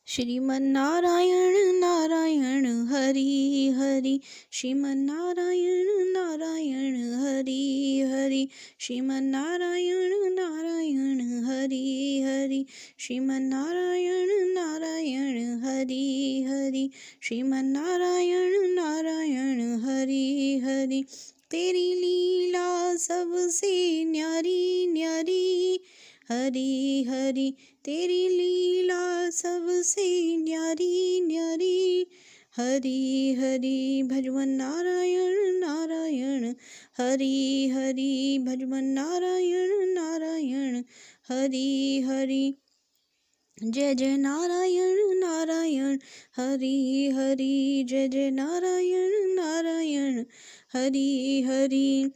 श्रीमन्नारायण नारायण हरि हरि, श्रीमन्नारायण नारायण हरि हरि, श्रीमन्नारायण नारायण हरि हरि, श्रीमन्नारायण नारायण हरि हरि, श्रीमन्नारायण नारायण हरि हरि। तेरी लीला सबसे न्यारी न्यारी, हरि हरि तेरी लीला सबसे न्यारी न्यारी, हरि हरि भजवन नारायण नारायण, हरि हरि भजवन नारायण नारायण, हरि हरि। जय जय नारायण नारायण, हरि हरि जय जय नारायण नारायण, हरि हरि।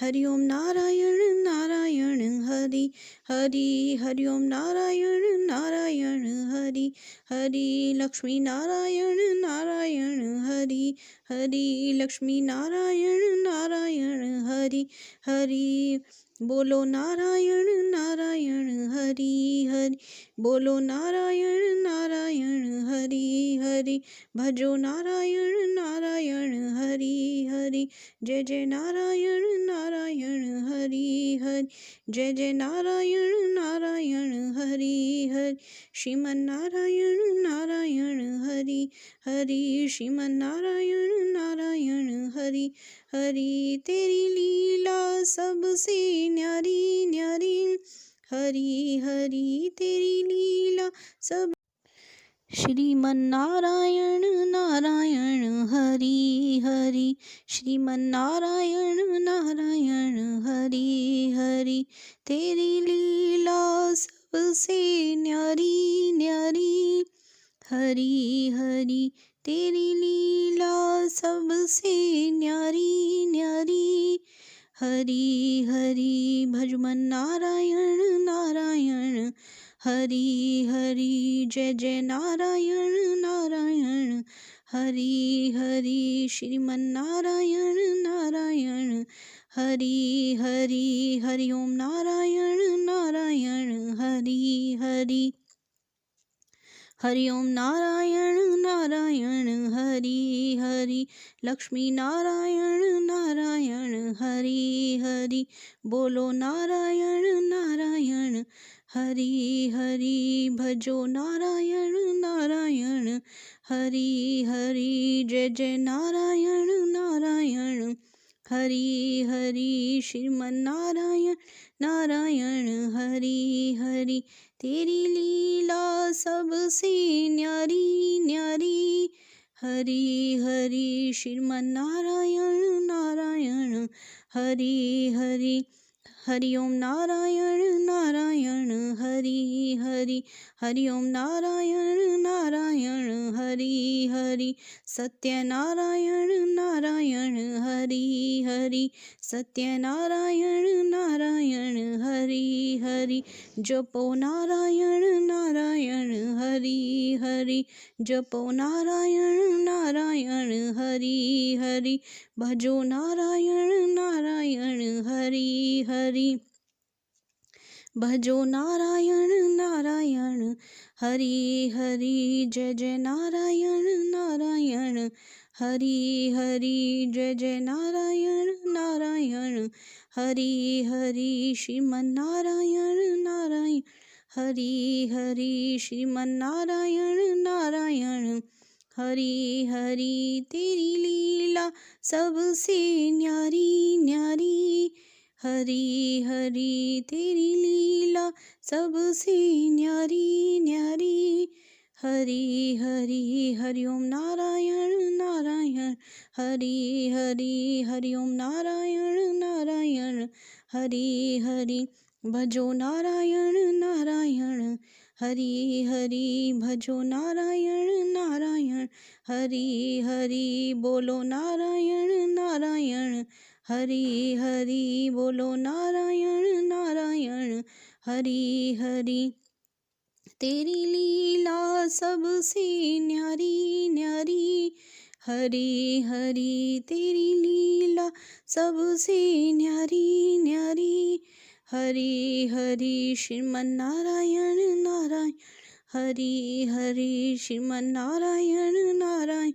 हरि ओम नारायण नारायण हरि हरि, हरि ओम नारायण नारायण हरि हरि, लक्ष्मी नारायण नारायण हरि हरि, लक्ष्मी नारायण नारायण हरि हरि। बोलो नारायण नारायण हरि हरि, बोलो नारायण नारायण हरि हरि, भजो नारायण नारायण हरि हरि। जय जय नारायण नारायण हरि हरि, जय जय नारायण नारायण हरि हरि, श्रीमन्नारायण नारायण हरि हरि, श्रीमन्नारायण नारायण हरि हरि। तेरी लीला सबसे न्यारी न्यारी, हरि हरि तेरी लीला सब। श्रीमन्नारायण नारायण हरि हरि, श्रीमन्नारायण नारायण हरि हरि, तेरी लीला सबसे न्यारी न्यारी, हरि हरि तेरी लीला सबसे न्यारी न्यारी, हरि हरि भजमन नारायण नारायण, हरि हरि जय जय नारायण नारायण, हरि हरि श्रीमन्नारायण नारायण, हरि हरि। हरि ओम नारायण नारायण हरि हरि, हरि ओम नारायण नारायण हरि हरि, लक्ष्मी नारायण नारायण हरि हरि, बोलो नारायण नारायण हरि हरि, भजो नारायण नारायण हरि हरि, जय जय नारायण नारायण हरि हरि, श्रीमन्नारायण नारायण हरि हरि। तेरी लीला सबसे न्यारी न्यारी, हरि हरि श्रीमन्नारायण नारायण हरि हरि। हरि ओम नारायण नारायण हरि हरि, हरि ओम नारायण नारायण हरि हरि, सत्यनारायण नारायण हरि हरि, सत्यनारायण नारायण हरि हरि, जपो नारायण नारायण हरि हरि, जपो नारायण नारायण हरि हरि, भजो नारायण नारायण हरि हरि, भजो नारायण नारायण हरि हरि, जय जय नारायण नारायण हरि हरि, जय जय नारायण नारायण हरि हरि, श्रीमन्नारायण नारायण हरि हरि, श्रीमन्नारायण नारायण हरि हरि। तेरी लीला सबसे न्यारी न्यारी, हरि हरि तेरी लीला सबसे न्यारी न्यारी, हरि हरि। हरि ओम नारायण नारायण हरि हरि, हरि ओम नारायण नारायण हरि हरि, भजो नारायण नारायण हरि हरि, भजो नारायण नारायण हरि हरि, बोलो नारायण नारायण हरि हरि, बोलो नारायण नारायण हरि हरि। तेरी लीला सबसे न्यारी न्यारी, हरि हरि तेरी लीला सबसे न्यारी न्यारी, हरि हरि श्रीमन्नारायण नारायण हरि हरि श्रीमन नारायण नारायण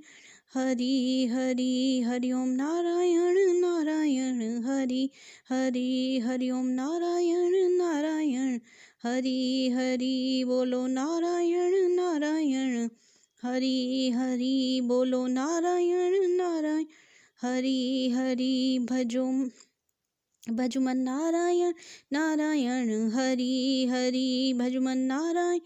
हरि हरि हरि ओम नारायण नारायण हरि हरि हरि ओम नारायण नारायण हरि हरि बोलो नारायण नारायण हरि हरि बोलो नारायण नारायण हरि हरि भजुमन नारायण नारायण हरि हरि भजुमन नारायण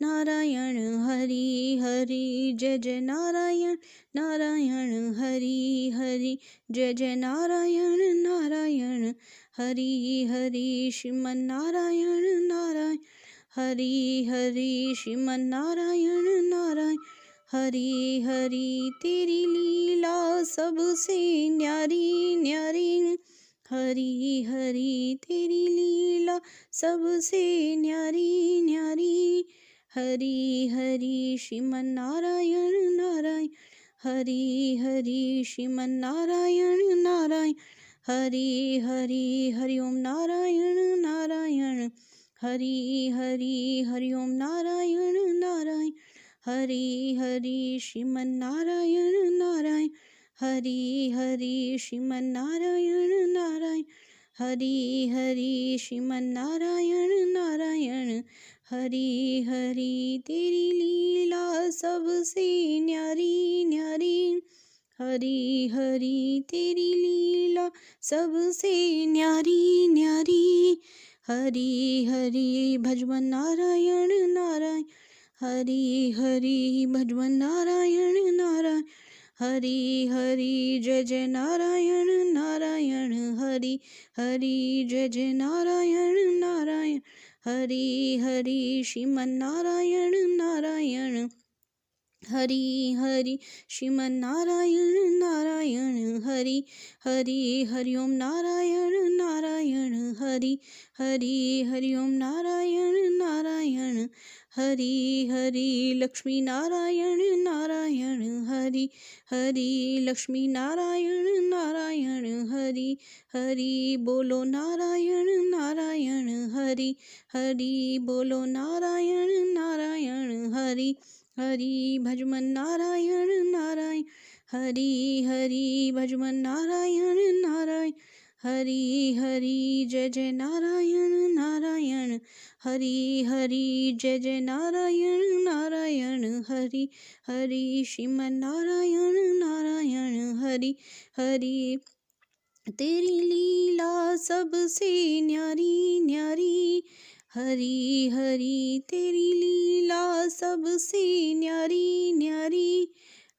नारायण हरि हरि जय जय नारायण नारायण हरि हरि जय जय नारायण नारायण हरि हरि श्रीमन नारायण नारायण हरि हरि श्रीमन नारायण नारायण हरि हरि तेरी लीला सबसे न्यारी न्यारी हरि हरि तेरी लीला सबसे न्यारी न्यारी हरि हरि श्रीमन नारायण नारायण हरि हरि श्रीमन नारायण नारायण हरि हरि हरि ओम नारायण नारायण हरि हरि हरि ओम नारायण नारायण हरि हरि श्रीमन नारायण नारायण हरि हरि श्रीमन नारायण नारायण हरि हरि श्रीमन नारायण नारायण हरि हरि तेरी लीला सबसे न्यारी न्यारी हरि हरि तेरी लीला सबसे न्यारी न्यारी हरि हरि भजवन नारायण नारायण हरि हरि भजवन नारायण नारायण हरि हरि जय जय नारायण नारायण हरि हरि जय जय नारायण नारायण हरि हरि श्रीमन नारायण नारायण हरि हरि श्रीमन नारायण नारायण हरि हरि हरि ओम नारायण नारायण हरि हरि हरि ओम नारायण नारायण हरि हरि लक्ष्मी नारायण नारायण हरि हरि लक्ष्मी नारायण नारायण हरि हरि बोलो नारायण नारायण हरि हरि बोलो नारायण नारायण हरि हरि भजमन नारायण नारायण हरि हरि भजमन नारायण नारायण हरि हरि जय जय नारायण नारायण हरि हरि जय जय नारायण नारायण हरि हरि श्रीमन नारायण नारायण हरि हरि तेरी लीला सबसे न्यारी न्यारी हरि हरि तेरी लीला सबसे न्यारी न्यारी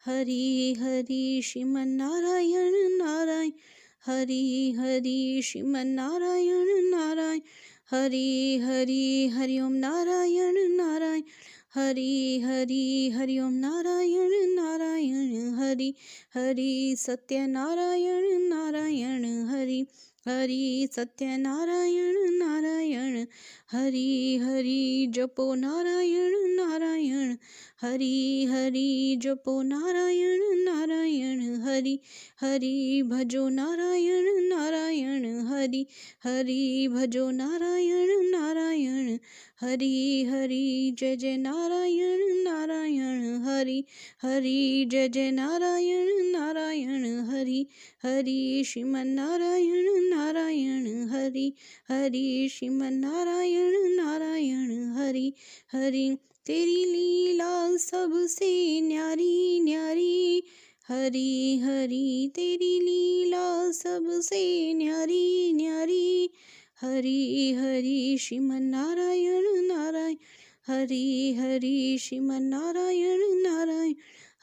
हरि हरि श्रीमन नारायण नारायण हरि हरि श्रीमन नारायण नारायण हरि हरि हरि ओम नारायण नारायण हरि हरि हरि ओम नारायण नारायण हरि हरि सत्य नारायण नारायण हरि हरि सत्य नारायण नारायण हरि हरि जपो नारायण नारायण हरि हरि जपो नारायण नारायण हरि हरि भजो नारायण नारायण हरि हरि भजो नारायण नारायण हरि हरि जय जय नारायण नारायण हरि हरि जय जय नारायण नारायण हरि हरि श्रीमन नारायण नारायण हरि हरि श्रीमन नारायण नारायण हरि हरि तेरी लीला सबसे न्यारी न्यारी हरि हरि तेरी लीला सबसे न्यारी न्यारी हरि हरि श्रीमन नारायण नारायण हरि हरि श्रीमन नारायण नारायण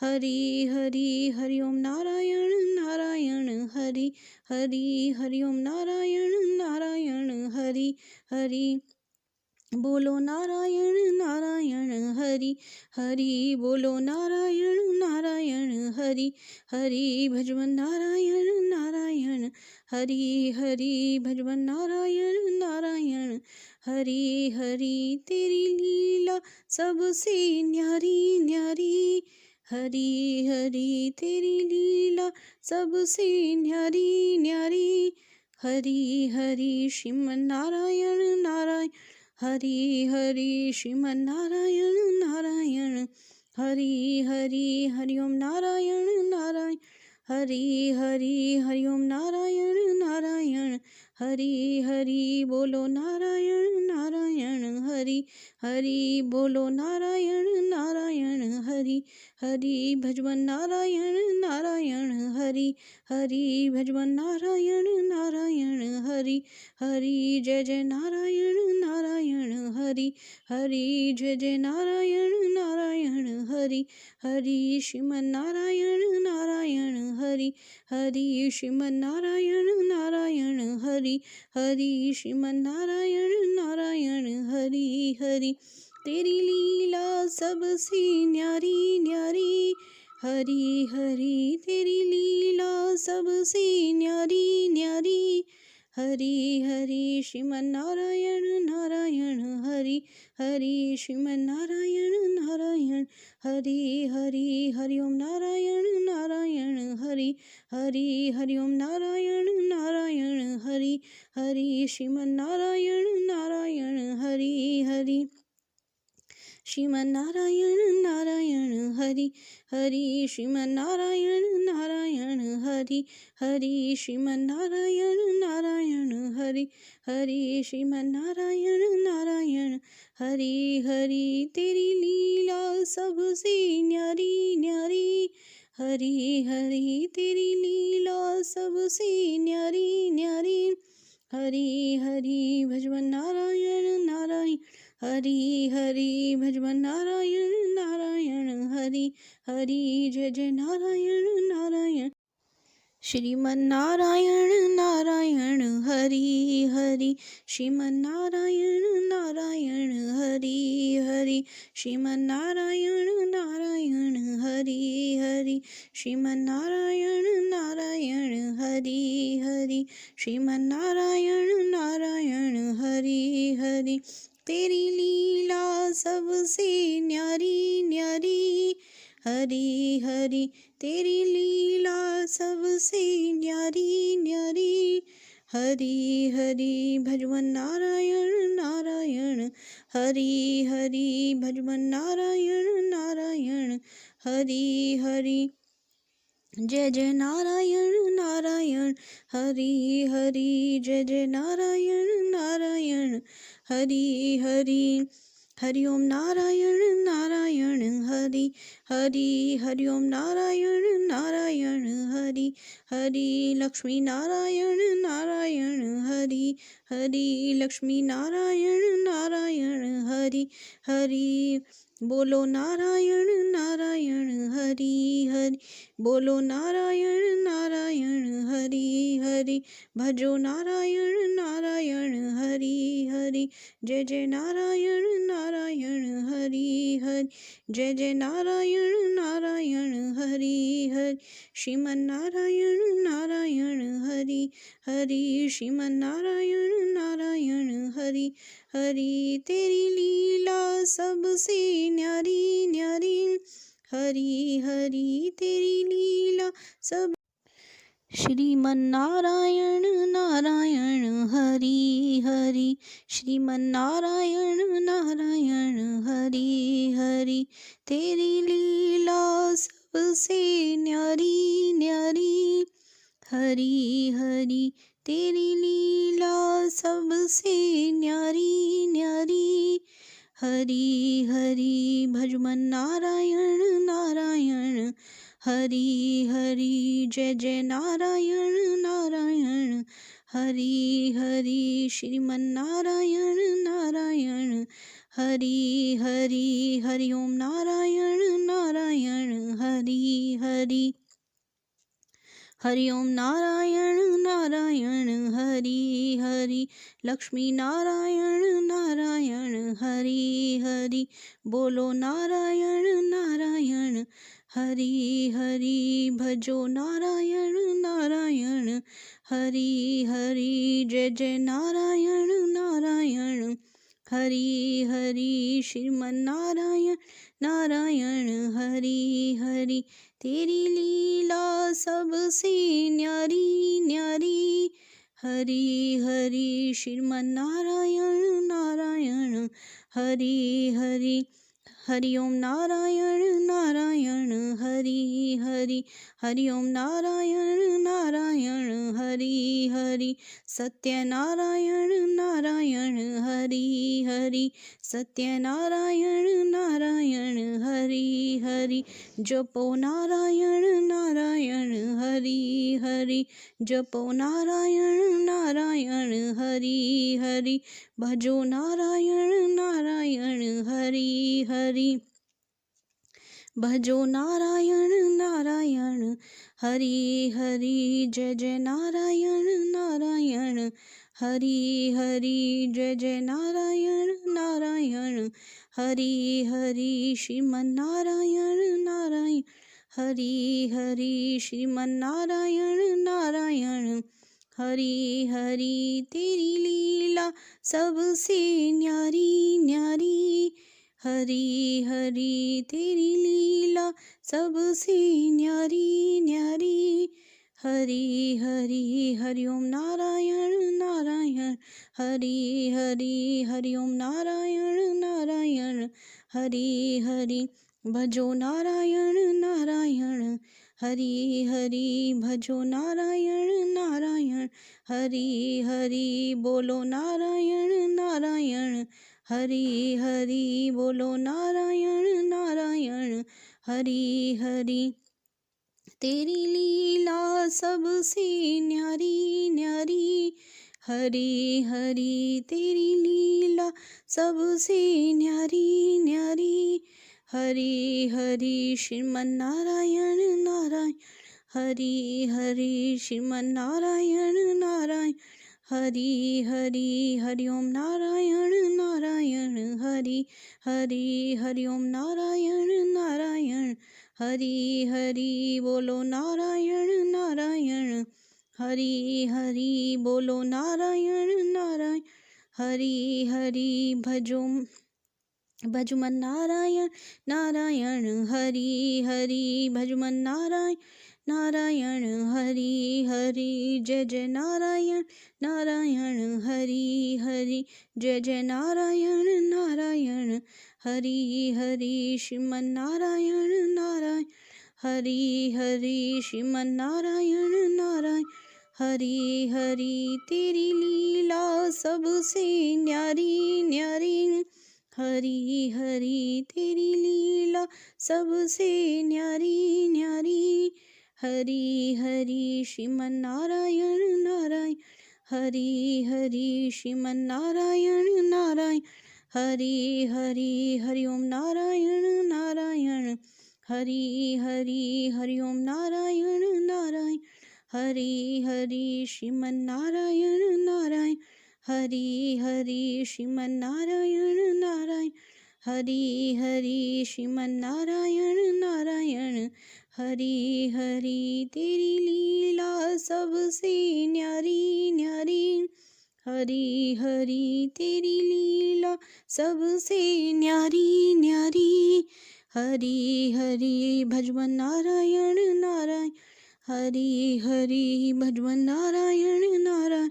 हरि हरि हरि ओम नारायण नारायण हरि हरि हरि ओम नारायण नारायण हरि हरि बोलो नारायण नारायण हरि हरि बोलो नारायण नारायण हरि हरि भजवन नारायण नारायण हरि हरि भजवन नारायण नारायण हरि हरि तेरी लीला सबसे न्यारी न्यारी हरि हरि तेरी लीला सबसे न्यारी न्यारी हरि हरि श्रीमन नारायण नारायण हरि हरि श्रीमन नारायण नारायण हरि हरि हरि ओम नारायण नारायण हरि हरि हरि ओम नारायण नारायण हरि हरि बोलो नारायण नारायण हरि हरि बोलो नारायण नारायण हरि हरि भजवन नारायण नारायण हरि हरि भजवन नारायण नारायण हरि हरि जय जय नारायण नारायण हरि हरि जय जय नारायण नारायण हरि हरि श्रीमन नारायण नारायण हरि हरि श्रीमन नारायण नारायण हरि हरि श्रीमन नारायण नारायण हरि हरि तेरी लीला सबसे न्यारी न्यारी हरि हरि तेरी लीला सबसे न्यारी न्यारी हरि हरि श्रीमन नारायण नारायण हरि हरि श्रीमन नारायण नारायण हरि हरि हरि ओम नारायण नारायण हरि हरि हरि ओम नारायण नारायण हरि हरि श्रीमन नारायण नारायण हरि हरि श्रीमन नारायण नारायण हरि हरि श्रीमन नारायण नारायण हरि हरि श्रीमन नारायण नारायण हरि हरि श्रीमन नारायण नारायण हरि हरि तेरी लीला सबसे न्यारी न्यारी हरि हरि तेरी लीला सबसे न्यारी न्यारी हरि हरि भजवन नारायण नारायण हरि हरि भजवन नारायण नारायण हरि हरि जय जय नारायण नारायण श्रीमन नारायण नारायण हरि हरि श्रीमन नारायण नारायण हरि हरि श्रीमन नारायण नारायण हरि हरि श्रीमन नारायण नारायण हरि हरि श्रीमन नारायण नारायण हरि हरि तेरी लीला सबसे न्यारी न्यारी हरि हरि तेरी लीला सबसे न्यारी न्यारी हरि हरि भजवन नारायण नारायण हरि हरि भजवन नारायण नारायण हरि हरि जय जय नारायण नारायण हरि हरि जय जय नारायण नारायण हरि हरि हरि ओम नारायण नारायण हरि हरि हरि ओम नारायण नारायण हरि हरि लक्ष्मी नारायण नारायण हरि हरि लक्ष्मी नारायण नारायण हरि हरि बोलो नारायण नारायण हरि हरि बोलो नारायण नारायण हरि हरि भजो नारायण नारायण हरि हरि जय जय नारायण नारायण हरि हरि जय जय नारायण नारायण हरि हरि श्रीमन नारायण नारायण हरि हरि श्रीमन नारायण नारायण हरि हरि तेरी लीला सबसे न्यारी न्यारी हरि हरि तेरी लीला सब श्रीमन नारायण नारायण हरि हरि श्रीमन नारायण नारायण हरि हरि तेरी लीला सबसे न्यारी न्यारी हरि हरि तेरी लीला सबसे न्यारी न्यारी हरि हरि भजमन नारायण नारायण हरि हरि जय जय नारायण नारायण हरि हरि श्रीमन नारायण नारायण हरि हरि हरि ओम नारायण नारायण हरि हरि हरि ओम नारायण नारायण हरि हरि लक्ष्मी नारायण नारायण हरि हरि बोलो नारायण नारायण हरि हरि भजो नारायण नारायण हरि हरि जय जय नारायण नारायण हरि हरि श्रीमन नारायण नारायण हरि हरि तेरी लीला सबसे न्यारी न्यारी हरि हरि श्रीमन्नारायण नारायण हरि हरि हरि ओम नारायण नारायण हरि हरि हरि ओम नारायण नारायण हरि हरि सत्यनारायण नारायण हरि हरि सत्यनारायण नारायण हरि हरि जपो नारायण नारायण हरि हरि जपो नारायण नारायण हरि हरि भजो नारायण नारायण हरि हरि भजो नारायण नारायण हरि हरि जय जय नारायण नारायण हरि हरि जय जय नारायण नारायण हरि हरि श्रीमन्नारायण नारायण हरि हरि श्रीमन्नारायण नारायण हरि हरि तेरी लीला सबसे न्यारी न्यारी हरि हरि तेरी लीला सबसे न्यारी न्यारी हरि हरि हरि ओम नारायण नारायण हरि हरि हरि ओम नारायण नारायण हरि हरि भजो नारायण नारायण हरि हरि भजो नारायण नारायण हरि हरि बोलो नारायण नारायण हरि हरि बोलो नारायण नारायण हरि हरि तेरी लीला सबसे न्यारी न्यारी हरि हरि तेरी लीला सबसे न्यारी न्यारी हरि हरि श्रीमन्नारायण नारायण हरि हरि श्रीमन्नारायण नारायण हरि हरि हरि ओम नारायण नारायण हरि हरि हरि ओम नारायण नारायण हरि हरि बोलो नारायण नारायण हरि हरि बोलो नारायण नारायण हरि हरि भजमन नारायण नारायण हरि हरि भजमन नारायण नारायण हरि हरि जय जय नारायण नारायण हरि हरि जय जय नारायण नारायण हरि हरि श्रीमन नारायण नारायण हरि हरि श्रीमन नारायण नारायण हरि हरि तेरी लीला सबसे न्यारी न्यारी हरि हरि तेरी लीला सबसे न्यारी न्यारी हरि हरि श्रीमन नारायण नारायण हरि हरि श्रीमन नारायण नारायण हरि हरि हरि ओम नारायण नारायण हरि हरि हरि ओम नारायण नारायण हरि हरि श्रीमन नारायण नारायण हरि हरि श्रीमन नारायण नारायण हरि हरि श्रीमन नारायण नारायण हरि हरि तेरी लीला सबसे न्यारी न्यारी हरि हरि तेरी लीला सबसे न्यारी न्यारी हरि हरि भजमन नारायण नारायण हरि हरि भजमन नारायण नारायण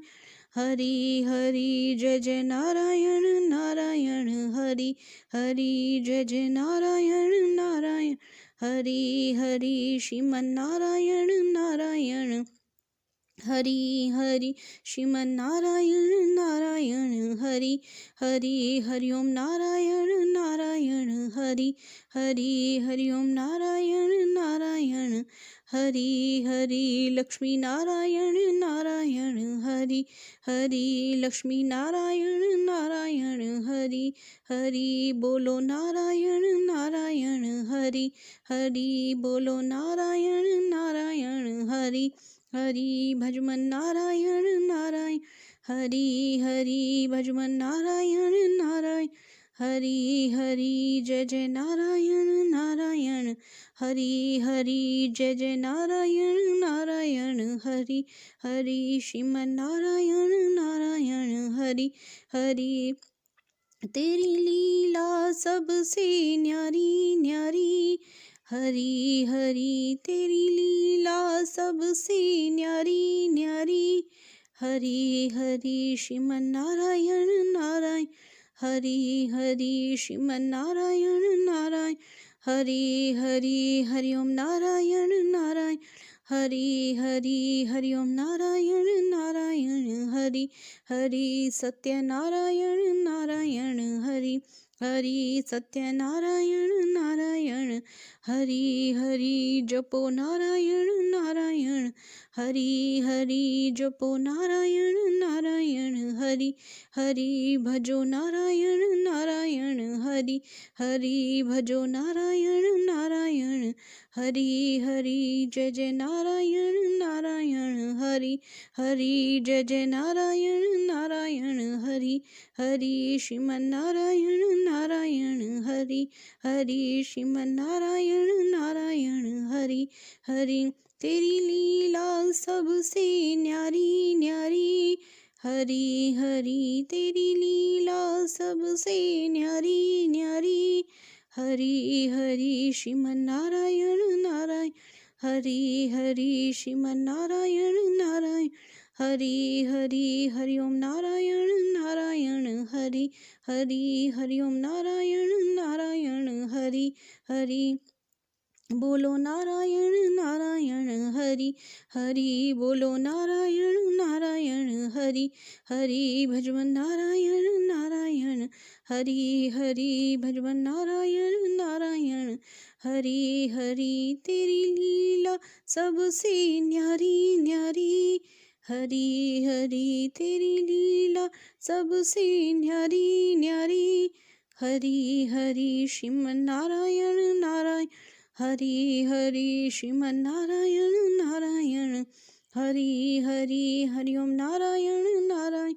हरि हरि जय जय नारायण नारायण हरि हरि जय जय नारायण नारायण हरि हरि श्रीमन नारायण नारायण हरि हरि श्रीमन नारायण नारायण हरि हरि हरि ओम नारायण नारायण हरि हरि हरि ओम नारायण नारायण हरि हरि लक्ष्मी नारायण नारायण हरि हरि लक्ष्मी नारायण नारायण हरि हरि बोलो नारायण नारायण हरि हरि बोलो नारायण नारायण हरि हरि भजमन नारायण नारायण हरि हरि भजमन नारायण नारायण हरि हरि जय जय नारायण नारायण हरि हरि जय जय नारायण नारायण हरि हरि श्रीमन नारायण नारायण हरि हरि तेरी लीला सबसे न्यारी न्यारी हरि हरि तेरी लीला सबसे न्यारी न्यारी हरि हरि श्रीमन नारायण नारायण हरि हरि श्रीमन नारायण नारायण हरि हरि हरि ओम नारायण नारायण हरि हरि हरि ओम नारायण नारायण हरि हरि सत्यनारायण नारायण हरि हरि सत्यनारायण नारायण हरि हरि जपो नारायण नारायण हरि हरि जपो नारायण नारायण हरि हरि भजो नारायण नारायण हरि हरि भजो नारायण नारायण हरि हरि जय जय नारायण नारायण हरि हरि जय जय नारायण नारायण हरि हरि श्रीमन नारायण नारायण हरि हरि श्रीमन नारायण नारायण हरि हरि तेरी लीला सबसे न्यारी न्यारी हरि हरि तेरी लीला सबसे न्यारी न्यारी हरि हरि श्रीमन नारायण नारायण हरि हरि श्रीमन नारायण नारायण हरि हरि हरि ओम नारायण नारायण हरि हरि हरि ओम नारायण नारायण हरि हरि बोलो नारायण नारायण हरि हरि बोलो नारायण नारायण हरि हरि भजवन नारायण नारायण हरि हरि भजवन नारायण नारायण हरि हरि तेरी लीला सबसे न्यारी न्यारी हरि हरि तेरी लीला सबसे न्यारी न्यारी हरि हरि श्रीमन नारायण नारायण हरि हरि श्रीमन नारायण नारायण हरि हरि हरि ओम नारायण नारायण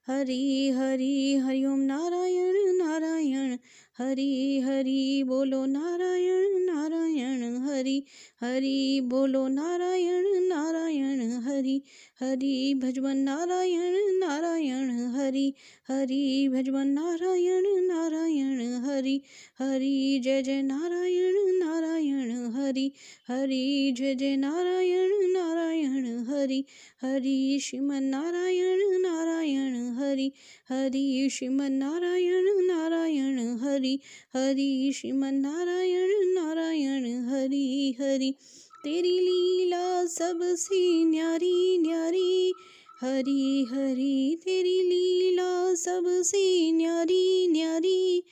हरि हरि हरि ओम नारायण नारायण हरि हरि बोलो नारायण नारायण हरि हरि बोलो नारायण नारायण हरि हरि भजवन नारायण नारायण हरि हरि भजवन नारायण नारायण हरि हरि जय जय नारायण नारायण हरि हरि जय जय नारायण नारायण हरि हरि श्रीमन नारायण नारायण हरि हरि श्रीमन नारायण नारायण हरि हरि श्रीमन नारायण नारायण हरि हरि तेरी लीला सबसे न्यारी न्यारी हरि हरि तेरी लीला सबसे न्यारी न्यारी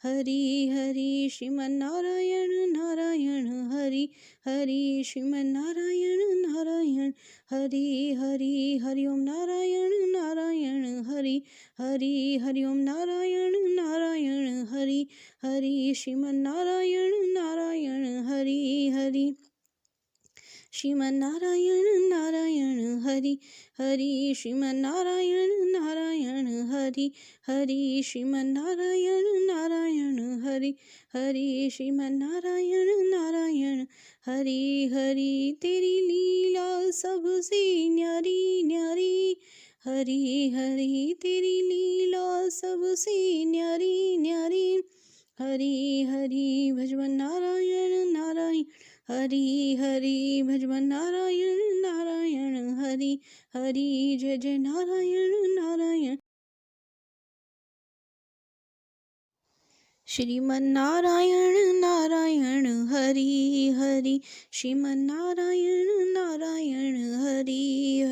हरि हरि श्रीमन नारायण नारायण हरि हरि श्रीमन नारायण नारायण हरि हरि हरि ओम नारायण नारायण हरि हरि हरि ओम नारायण नारायण हरि हरि श्रीमन नारायण नारायण हरि हरि श्रीमन नारायण नारायण हरि हरि श्रीमन नारायण नारायण हरि हरि श्रीमन नारायण नारायण हरि हरि श्रीमन नारायण नारायण हरि हरि तेरी लीला सबसे न्यारी न्यारी हरि हरि तेरी लीला सबसे न्यारी न्यारी हरि हरि भजवन नारायण नारायण हरि हरि भजवन नारायण नारायण हरि हरि जय जय नारायण नारायण श्रीमन नारायण नारायण हरि हरि श्रीमन नारायण नारायण हरि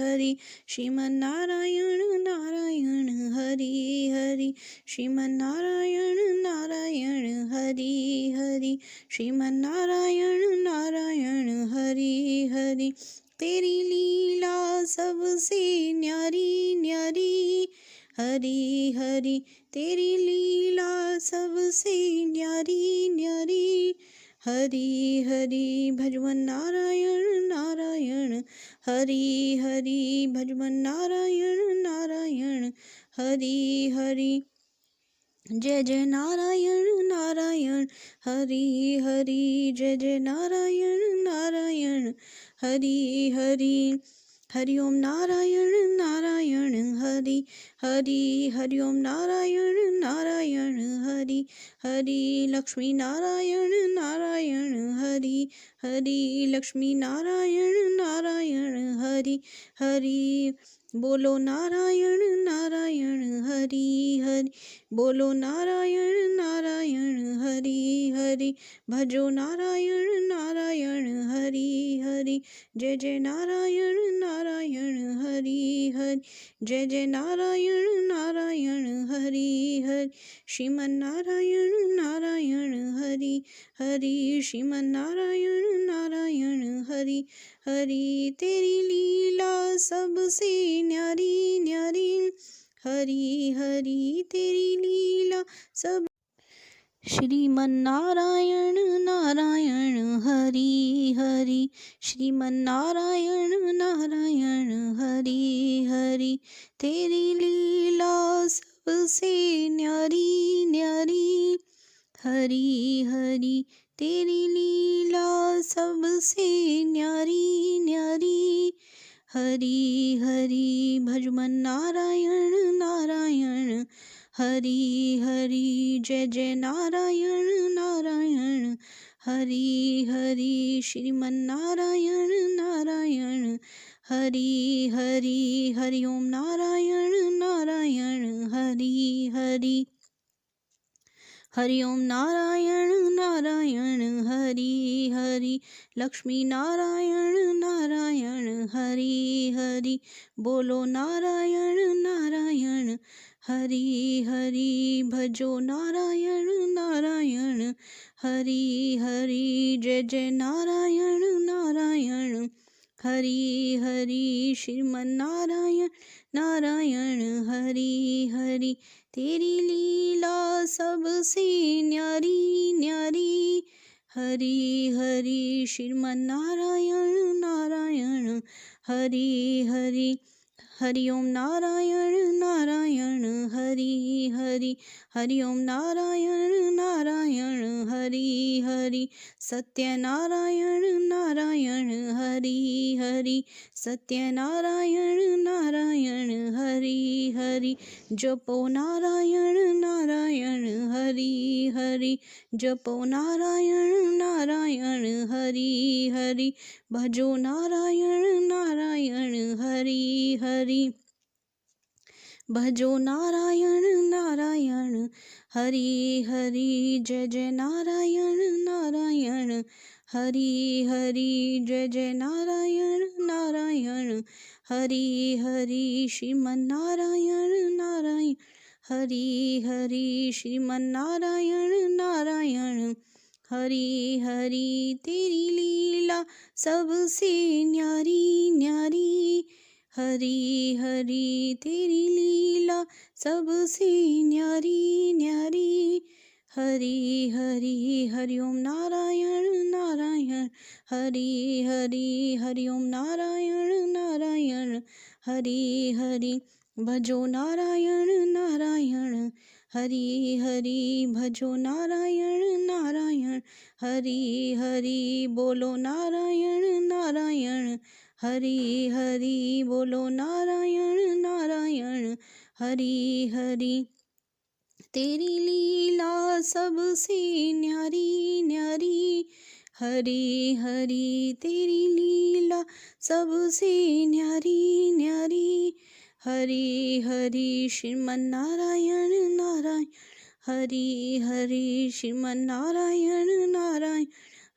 हरि श्रीमन नारायण नारायण हरि हरि श्रीमन नारायण नारायण हरि हरि श्रीमन नारायण नारायण हरि हरि तेरी लीला सबसे न्यारी न्यारी हरि हरि तेरी लीला सबसे न्यारी न्यारी हरि हरि भजवन नारायण नारायण हरि हरि भजवन नारायण नारायण हरि हरि जय जय नारायण नारायण हरि हरि जय जय नारायण नारायण हरि हरि हरि ओम नारायण नारायण हरि हरि हरि ओम नारायण नारायण हरि हरि लक्ष्मी नारायण नारायण हरि हरि लक्ष्मी नारायण नारायण हरि हरि बोलो नारायण नारायण हरि हरि, बोलो नारायण नारायण हरि हरि, भजो नारायण नारायण हरि हरि, जय जय नारायण नारायण हरि हरि, जय जय नारायण नारायण हरि हरि, श्रीमन नारायण नारायण हरि हरि, श्रीमन नारायण नारायण हरि हरि, तेरी लीला सबसे न्यारी न्यारी, हरि हरि तेरी लीला सब, श्रीमन नारायण नारायण हरि हरि, श्रीमन नारायण नारायण हरि हरि, तेरी लीला सबसे न्यारी न्यारी, हरि हरि तेरी लीला सबसे न्यारी न्यारी, हरि हरि भजमन नारायण नारायण हरि हरि, जय जय नारायण नारायण हरि हरि, श्रीमन नारायण नारायण हरि हरि, हरि ओम नारायण नारायण हरि हरि, हरि ओम नारायण नारायण हरि हरि, लक्ष्मी नारायण नारायण हरि हरि, बोलो नारायण नारायण हरि हरि, भजो नारायण नारायण हरि हरि, जय जय नारायण नारायण हरि हरि, श्रीमन नारायण नारायण हरि हरि, तेरी लीला सबसे न्यारी न्यारी, हरि हरि, श्रीमन नारायण नारायण हरि हरि, हरि ओम नारायण नारायण हरि हरि, हरि ओम नारायण नारायण हरि हरि, सत्य नारायण नारायण हरि हरि, सत्य नारायण नारायण हरि हरि, जपो नारायण नारायण हरि हरि, जपो नारायण नारायण हरि हरि, भजो नारायण नारायण हरि हरि, भजो नारायण नारायण हरि हरि, जय जय नारायण नारायण हरि हरि, जय जय नारायण नारायण हरि हरि, श्रीमन नारायण नारायण हरि हरि, श्रीमन नारायण नारायण हरि हरि, तेरी लीला सबसे न्यारी न्यारी, हरि हरि तेरी लीला सबसे न्यारी न्यारी, हरि हरि, हरि ओम नारायण नारायण हरि हरि, हरि ओम नारायण नारायण हरि हरि, भजो नारायण नारायण हरि हरि, भजो नारायण नारायण हरि हरि, बोलो नारायण नारायण हरि हरि, बोलो नारायण नारायण हरि हरि, तेरी लीला सबसे न्यारी न्यारी, हरि हरि तेरी लीला सबसे न्यारी न्यारी, हरि हरि, श्रीमन नारायण नारायण हरि हरि, श्रीमन नारायण नारायण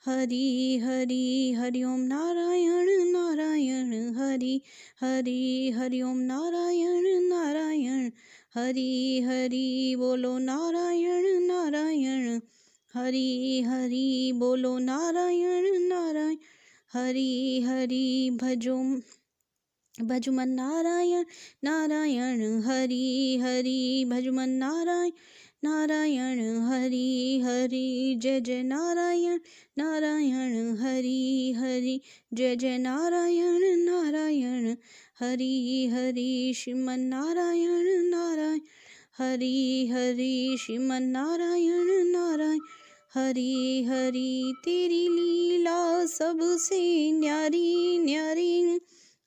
हरि हरि, हरि ओम नारायण नारायण हरि हरि, हरि ओम नारायण नारायण हरि हरि, बोलो नारायण नारायण हरि हरि, बोलो नारायण नारायण हरि हरि, भजमन नारायण नारायण हरि हरि, भजमन नारायण नारायण हरि हरि, जय जय नारायण नारायण हरि हरि, जय जय नारायण नारायण हरि हरि, श्रीमन नारायण नारायण हरि हरि, श्रीमन नारायण नारायण हरि हरि, तेरी लीला सबसे न्यारी न्यारी,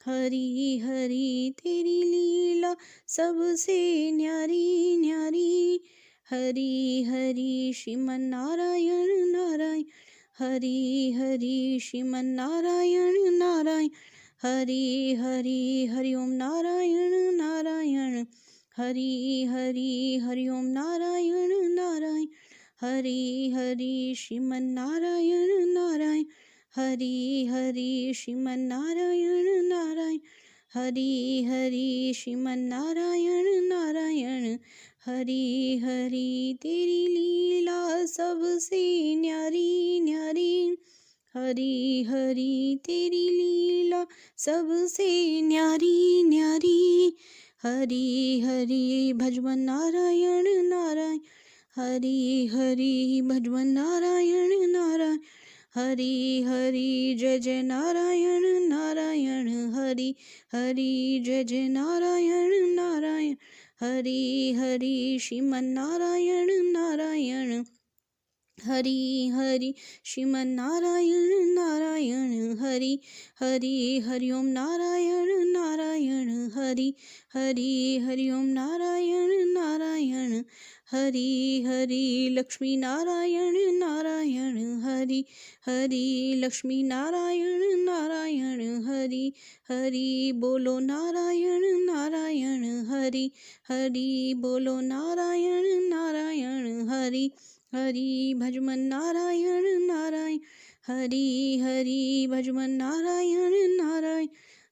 हरि हरि तेरी लीला सबसे न्यारी न्यारी, हरि हरि, श्रीमन नारायण नारायण हरि हरि, श्रीमन नारायण नारायण हरि हरि हरि ओम नारायण नारायण हरि हरि हरि ओम नारायण नारायण हरि हरि श्रीमन नारायण नारायण हरि हरि श्रीमन नारायण नारायण हरि हरि श्रीमन नारायण नारायण हरि हरि तेरी लीला सबसे न्यारी न्यारी हरि हरि तेरी लीला सबसे न्यारी न्यारी हरि हरि भजवन नारायण नारायण हरि हरि भजवन नारायण नारायण हरि हरि जय जय नारायण नारायण हरि हरि जय जय नारायण नारायण हरि हरि श्रीमन नारायण नारायण हरि हरि श्रीमन नारायण नारायण हरि हरि हरि ओम नारायण नारायण हरि हरि हरि ओम नारायण नारायण हरि हरि लक्ष्मी नारायण नारायण हरि हरि लक्ष्मी नारायण नारायण हरि हरि बोलो नारायण नारायण हरि हरि बोलो नारायण नारायण हरि हरि भजमन नारायण नारायण हरि हरि भजमन नारायण नारायण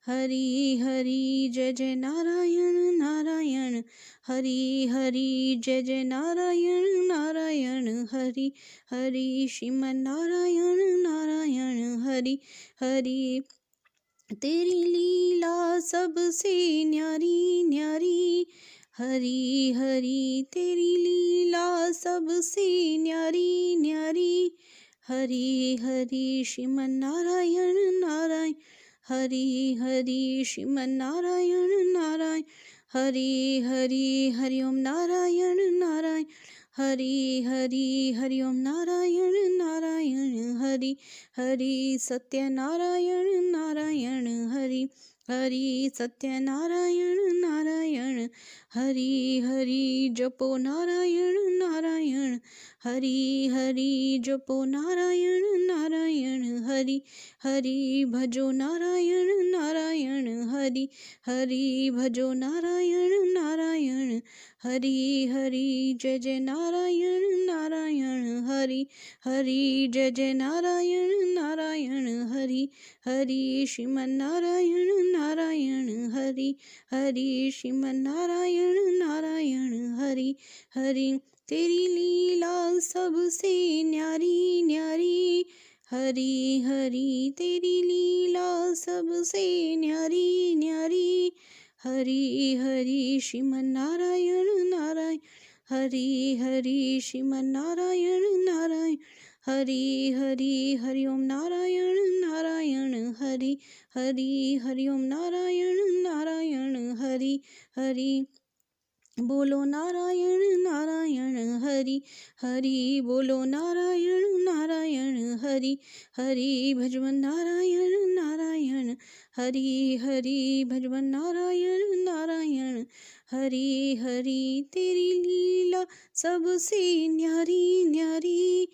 हरि हरि जय जय नारायण नारायण हरि हरि जय जय नारायण नारायण हरि हरि श्रीमन नारायण नारायण हरि हरि तेरी लीला सबसे न्यारी न्यारी हरि हरि तेरी लीला सबसे न्यारी न्यारी हरि हरि श्रीमन नारायण नारायण हरि हरि श्रीमन नारायण नारायण हरि हरि हरि ओम नारायण नारायण हरि हरि हरि ओम नारायण नारायण हरि हरि सत्य नारायण नारायण हरि हरि सत्य नारायण नारायण हरि हरि जपो नारायण नारायण हरि हरि जपो नारायण नारायण हरि हरि भजो नारायण नारायण हरि हरि भजो नारायण नारायण हरि हरि जय जय नारायण नारायण हरि हरि जय जय नारायण नारायण हरि हरि श्रीमन नारायण नारायण हरि हरि श्रीमन नारायण नारायण हरि हरि तेरी लीला सबसे न्यारी न्यारी हरि हरि तेरी लीला सबसे न्यारी न्यारी हरि हरि श्रीमन नारायण नारायण हरि हरि श्रीमन नारायण नारायण हरि हरि हरि ओम नारायण नारायण हरि हरि हरि ओम नारायण नारायण हरि हरि बोलो नारायण नारायण हरि हरि बोलो नारायण नारायण हरि हरि भजवन नारायण नारायण हरि हरि भजवन नारायण नारायण हरि हरि तेरी लीला सबसे न्यारी न्यारी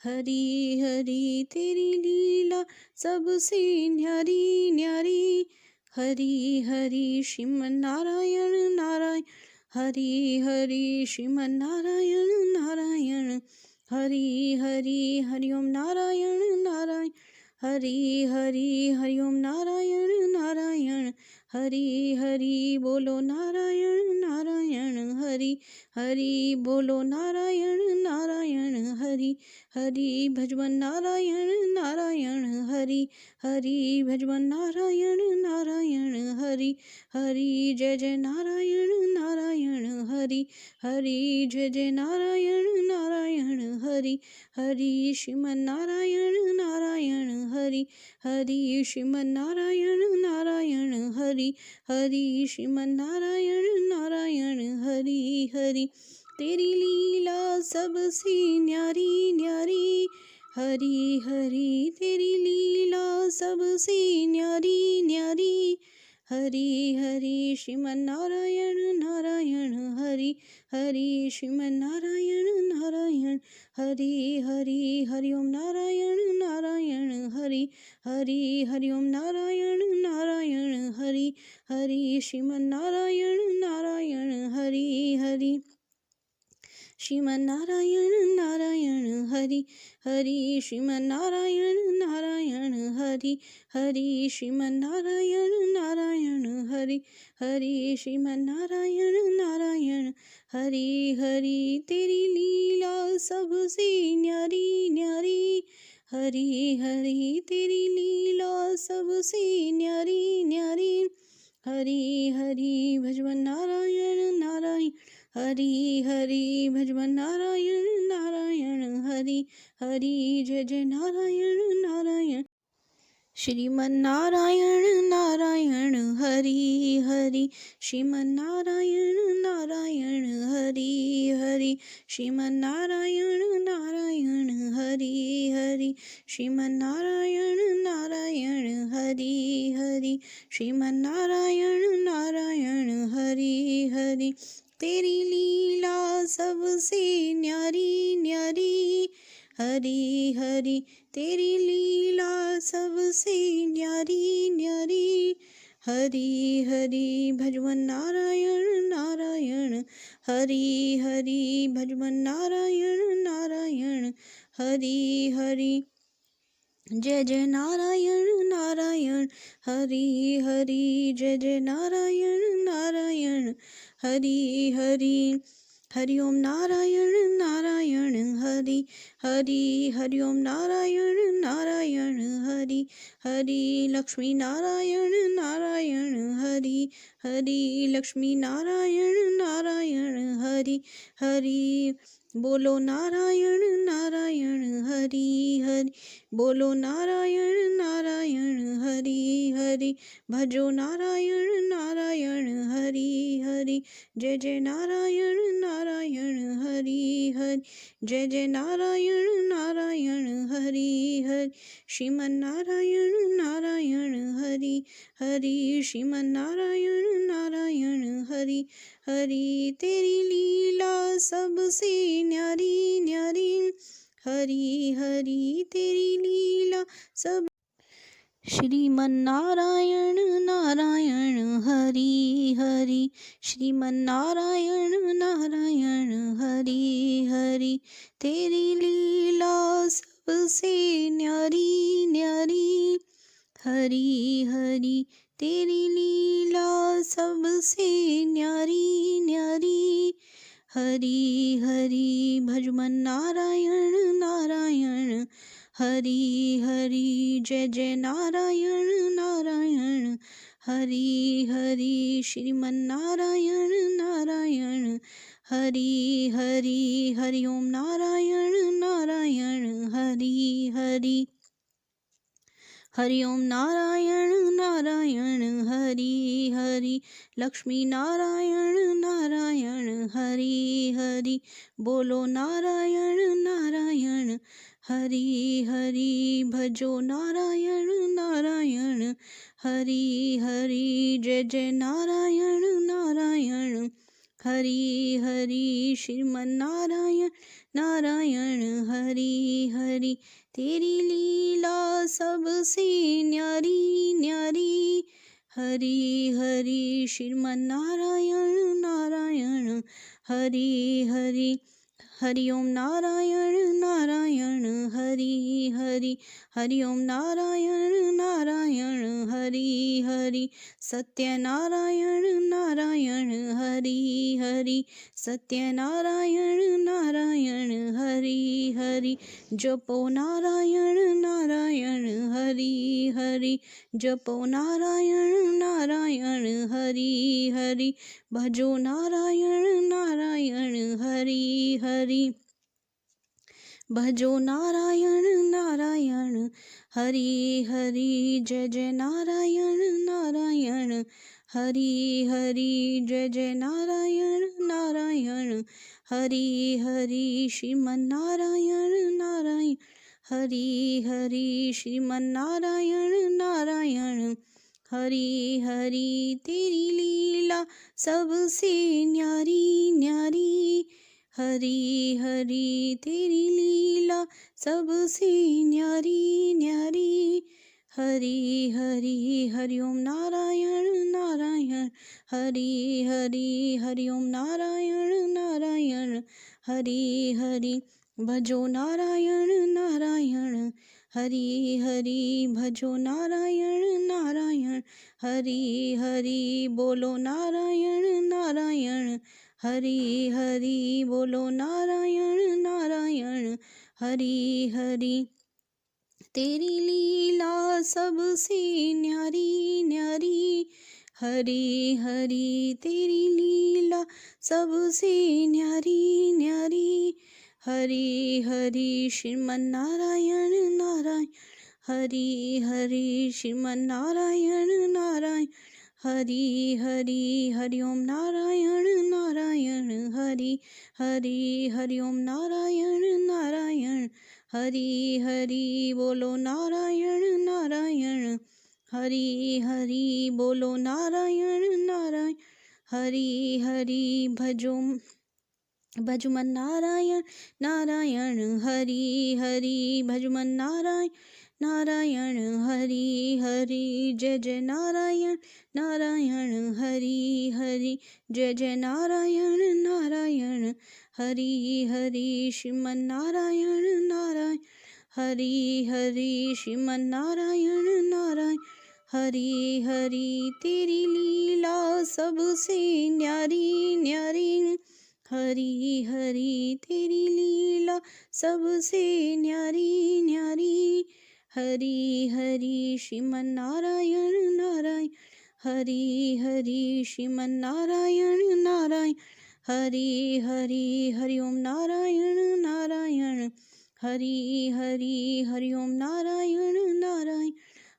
हरि हरि तेरी लीला सबसे न्यारी न्यारी हरि हरि श्रीमन नारायण नारायण हरि हरि श्रीमन नारायण नारायण हरि हरि हरि ओम नारायण नारायण हरि हरि हरि ओम नारायण नारायण हरि हरि बोलो नारायण नारायण हरि हरि बोलो नारायण नारायण हरि हरि भजवन नारायण नारायण हरि हरि भजवन नारायण नारायण हरि हरि जय जय नारायण नारायण हरि हरि जय जय नारायण नारायण हरि हरि श्रीमन नारायण नारायण हरि हरि श्रीमन नारायण नारायण हरि हरि श्रीमन नारायण नारायण हरि हरि तेरी लीला सबसे न्यारी न्यारी हरि हरि तेरी लीला सबसे न्यारी न्यारी हरि हरि श्रीमन नारायण नारायण हरि हरि श्रीमन नारायण नारायण हरि हरि हरि ओम नारायण नारायण हरि हरि हरि हरि ओम नारायण नारायण हरि हरि श्रीमन नारायण नारायण हरि हरि श्रीमन नारायण नारायण हरि हरि श्रीमन नारायण नारायण हरि हरि श्रीमन नारायण नारायण हरि हरि श्रीमन नारायण नारायण हरि हरि तेरी लीला सबसे न्यारी न्यारी हरि हरि तेरी लीला सबसे न्यारी न्यारी हरि हरि भजवन नारायण नारायण हरि हरि भजवन नारायण नारायण हरि हरि जय जय नारायण नारायण श्रीमन नारायण नारायण हरि हरि श्रीमन नारायण नारायण हरि हरि श्रीमन नारायण नारायण हरि हरि श्रीमन नारायण नारायण हरि हरि श्रीमन नारायण नारायण हरि हरि तेरी लीला सबसे न्यारी न्यारी हरि हरि तेरी लीला सबसे न्यारी न्यारी हरि हरि भजवन नारायण नारायण हरि हरि भजवन नारायण नारायण हरि हरि जय जय नारायण नारायण हरि हरि जय जय नारायण नारायण हरि हरि हरि ओम नारायण नारायण हरि हरि हरि ओम नारायण नारायण हरि हरि लक्ष्मी नारायण नारायण हरि हरि लक्ष्मी नारायण नारायण हरि हरि बोलो नारायण नारायण हरि हरि बोलो नारायण नारायण हरि हरि भजो नारायण नारायण हरि हरि जय जय नारायण नारायण हरि हरि जय जय नारायण नारायण हरि हरि श्रीमन नारायण नारायण हरि हरि श्रीमन नारायण नारायण हरि हरि तेरी लीला सबसे न्यारी न्यारी हरि हरि तेरी लीला सब श्रीमन नारायण नारायण हरि हरि श्रीमन नारायण नारायण हरि हरि तेरी लीला सबसे न्यारी न्यारी हरि हरि तेरी लीला सबसे न्यारी न्यारी हरि हरि भजमन नारायण नारायण हरि हरि जय जय नारायण नारायण हरि हरि श्रीमन नारायण नारायण हरि हरि हरि ओम नारायण नारायण हरि हरि हरि ओम नारायण नारायण हरि हरि लक्ष्मी नारायण नारायण हरि हरि बोलो नारायण नारायण हरि हरि भजो नारायण नारायण हरि हरि जय जय नारायण नारायण हरि हरि श्रीमन नारायण नारायण हरि हरि तेरी लीला सबसे न्यारी न्यारी हरि हरि श्रीमन नारायण नारायण हरि हरि हरि ओम नारायण नारायण हरि हरि हरि ओम नारायण नारायण हरि हरि सत्य नारायण नारायण हरि हरि सत्य नारायण नारायण हरि हरि जपो नारायण नारायण हरि हरि जपो नारायण नारायण हरि हरि भजो नारायण नारायण हरि हरि भजो नारायण नारायण हरि हरि जय जय नारायण नारायण हरि हरि जय जय नारायण नारायण हरि हरि श्रीमन नारायण नारायण हरि हरि श्रीमन नारायण नारायण हरि हरि तेरी लीला सबसे न्यारी न्यारी हरि हरि तेरी लीला सबसे न्यारी न्यारी हरि हरि हरि ओम नारायण नारायण हरि हरि हरि ओम नारायण नारायण हरि हरि भजो नारायण नारायण हरि हरि भजो नारायण नारायण हरि हरि बोलो नारायण नारायण हरि हरि बोलो नारायण नारायण हरि हरि तेरी लीला सबसे न्यारी न्यारी हरि हरि तेरी लीला सबसे न्यारी न्यारी हरि हरि श्रीमन नारायण नारायण हरि हरि श्रीमन नारायण नारायण हरि हरि हरि ओम नारायण नारायण हरि हरि हरि ओम नारायण नारायण हरि हरि बोलो नारायण नारायण हरि हरि बोलो नारायण नारायण हरि हरि भजमन नारायण नारायण हरि हरि भजमन नारायण नारायण हरि हरि जय जय नारायण नारायण हरि हरि जय जय नारायण नारायण हरि हरि श्रीमन नारायण नारायण हरि हरि श्रीमन नारायण नारायण हरि हरि तेरी लीला सबसे न्यारी न्यारी हरि हरि तेरी लीला सबसे न्यारी न्यारी हरि हरि श्रीमन नारायण नारायण हरि हरि श्रीमन नारायण नारायण हरि हरि हरि ओम नारायण नारायण हरि हरि हरि ओम नारायण नारायण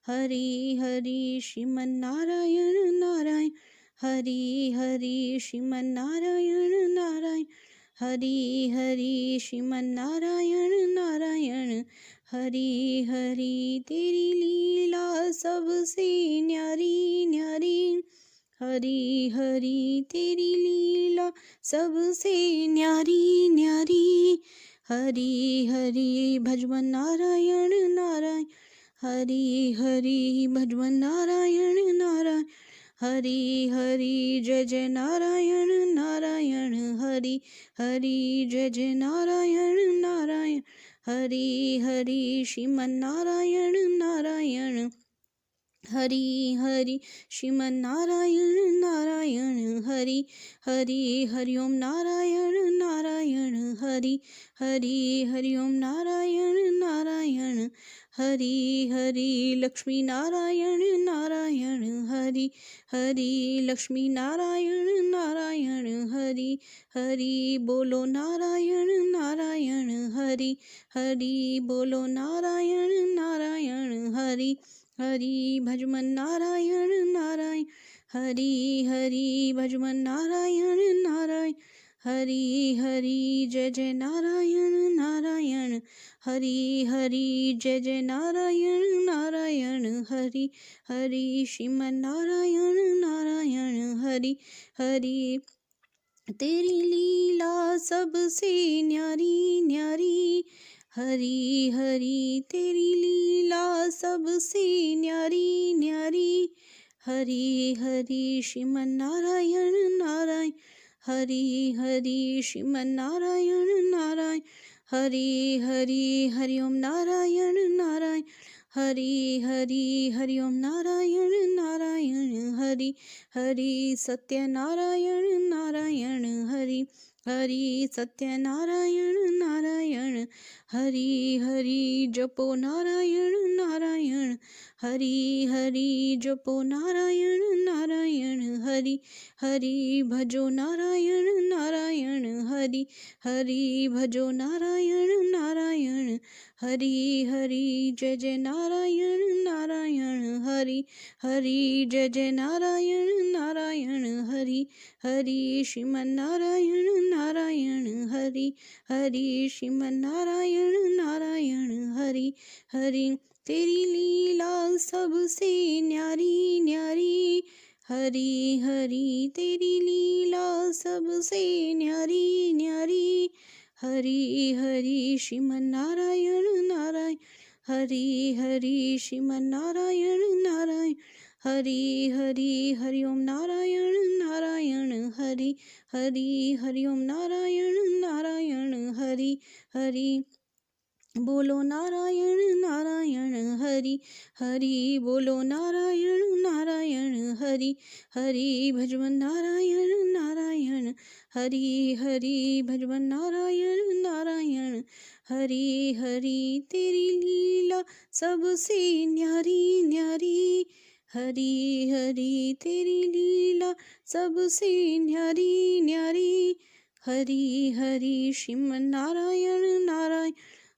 हरि हरि श्रीमन नारायण नारायण हरि हरि श्रीमन नारायण नारायण हरि हरि श्रीमन नारायण नारायण हरि हरि तेरी लीला सबसे न्यारी न्यारी हरि हरि तेरी लीला सबसे न्यारी न्यारी हरि हरि भजमन नारायण नारायण हरि हरि भजमन नारायण नारायण हरि हरि जय जय नारायण नारायण हरि हरि जय जय नारायण नारायण हरि हरि श्रीमन नारायण नारायण हरि हरि श्रीमन नारायण नारायण हरि हरि हरि ओम नारायण नारायण हरि हरि हरि ओम नारायण नारायण हरि हरि लक्ष्मी नारायण नारायण हरि हरि लक्ष्मी नारायण नारायण हरि हरि बोलो नारायण नारायण हरि हरि बोलो नारायण नारायण हरि हरि भजमन नारायण नारायण हरि हरि भजमन नारायण नारायण हरि हरि जय जय नारायण नारायण हरि हरि जय जय नारायण नारायण हरि हरि श्रीमन नारायण नारायण हरि हरि तेरी लीला सबसे न्यारी न्यारी हरि हरि तेरी लीला सबसे न्यारी न्यारी हरि हरि श्रीमन नारायण नारायण हरि हरि श्रीमन नारायण नारायण हरि हरि हरि ओम नारायण नारायण हरि हरि हरि ओम नारायण नारायण हरि हरि सत्य नारायण नारायण हरि हरि सत्य नारायण नारायण हरि हरि जपो नारायण नारायण हरि हरि जपो नारायण नारायण हरि हरि भजो नारायण नारायण हरि हरि भजो नारायण नारायण हरि हरि जय जय नारायण नारायण हरि हरि जय जय नारायण नारायण हरि हरि श्रीमन नारायण नारायण हरि हरि श्रीमन नारायण नारायण हरि हरि तेरी लीला सबसे न्यारी न्यारी हरि हरि तेरी लीला सबसे न्यारी न्यारी हरि हरि श्रीमन नारायण नारायण हरि हरि श्रीमन नारायण नारायण हरि हरि हरि ओम नारायण नारायण हरि हरि हरि ओम नारायण नारायण हरि हरि बोलो नारायण नारायण हरि हरि बोलो नारायण नारायण हरि हरि भजवन नारायण नारायण हरि हरि भजवन नारायण नारायण हरि हरि तेरी लीला सबसे न्यारी न्यारी हरि हरि तेरी लीला सबसे न्यारी न्यारी हरि हरि श्रीमन नारायण नारायण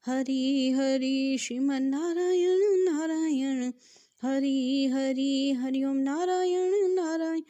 हरि हरि श्रीमन नारायण नारायण हरि हरि हरि ओम नारायण नारायण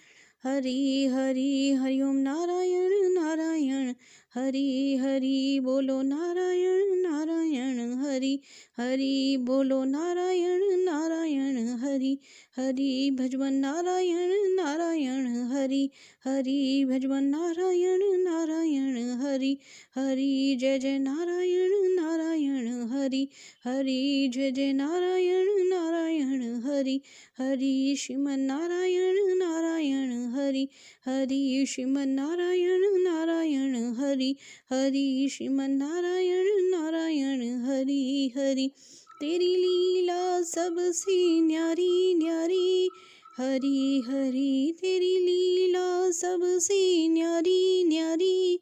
हरि हरि हरि ओम नारायण नारायण हरि हरि बोलो नारायण नारायण हरि हरि बोलो नारायण नारायण हरि हरि भजवन नारायण नारायण हरि हरि भजवन नारायण नारायण हरि हरि जय जय नारायण नारायण हरि हरि जय जय नारायण नारायण हरि हरि श्रीमन नारायण नारायण हरि हरि श्रीमन नारायण नारायण हरि हरि श्रीमन नारायण नारायण हरि हरि तेरी लीला सबसे न्यारी न्यारी हरि हरि तेरी लीला सबसे न्यारी न्यारी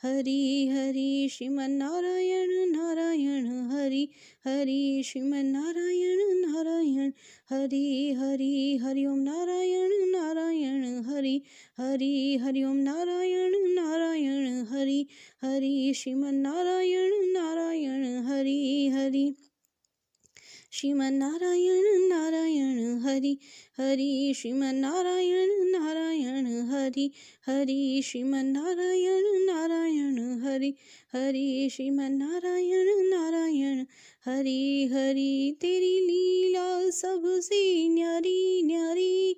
हरि हरि श्रीमन नारायण नारायण हरि हरि श्रीमन नारायण नारायण हरि हरि हरि ओम नारायण नारायण हरि हरि हरि ओम नारायण नारायण हरि हरि श्रीमन नारायण नारायण हरि हरि श्रीमन नारायण नारायण हरि हरि श्रीमन नारायण नारायण हरि हरि श्रीमन नारायण नारायण हरि हरि श्रीमन नारायण नारायण हरि हरि तेरी लीला सबसे न्यारी न्यारी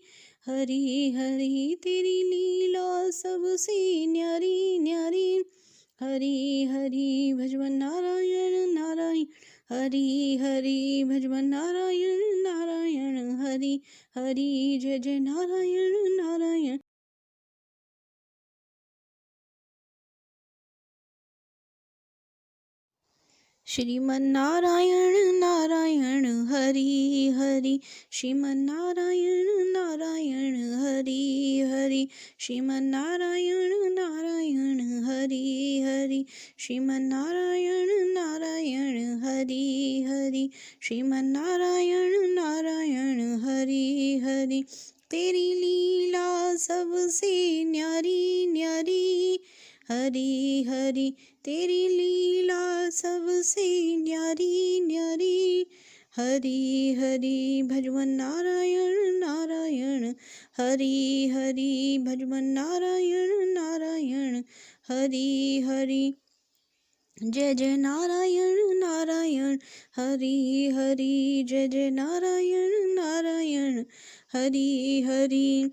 हरि हरि तेरी लीला सबसे न्यारी न्यारी हरि हरि भजवन नारायण नारायण हरि हरि भजवन नारायण नारायण हरि हरि जय जय नारायण नारायण श्रीमन नारायण नारायण हरि हरि श्रीमन नारायण नारायण हरि हरि श्रीमन नारायण नारायण हरि हरि श्रीमन नारायण नारायण हरि हरि श्रीमन नारायण नारायण हरि हरि तेरी लीला सबसे न्यारी न्यारी हरि हरि तेरी लीला सबसे न्यारी न्यारी हरि हरि भजवन नारायण नारायण हरि हरि भजवन नारायण नारायण हरि हरि जय जय नारायण नारायण हरि हरि जय जय नारायण नारायण हरि हरि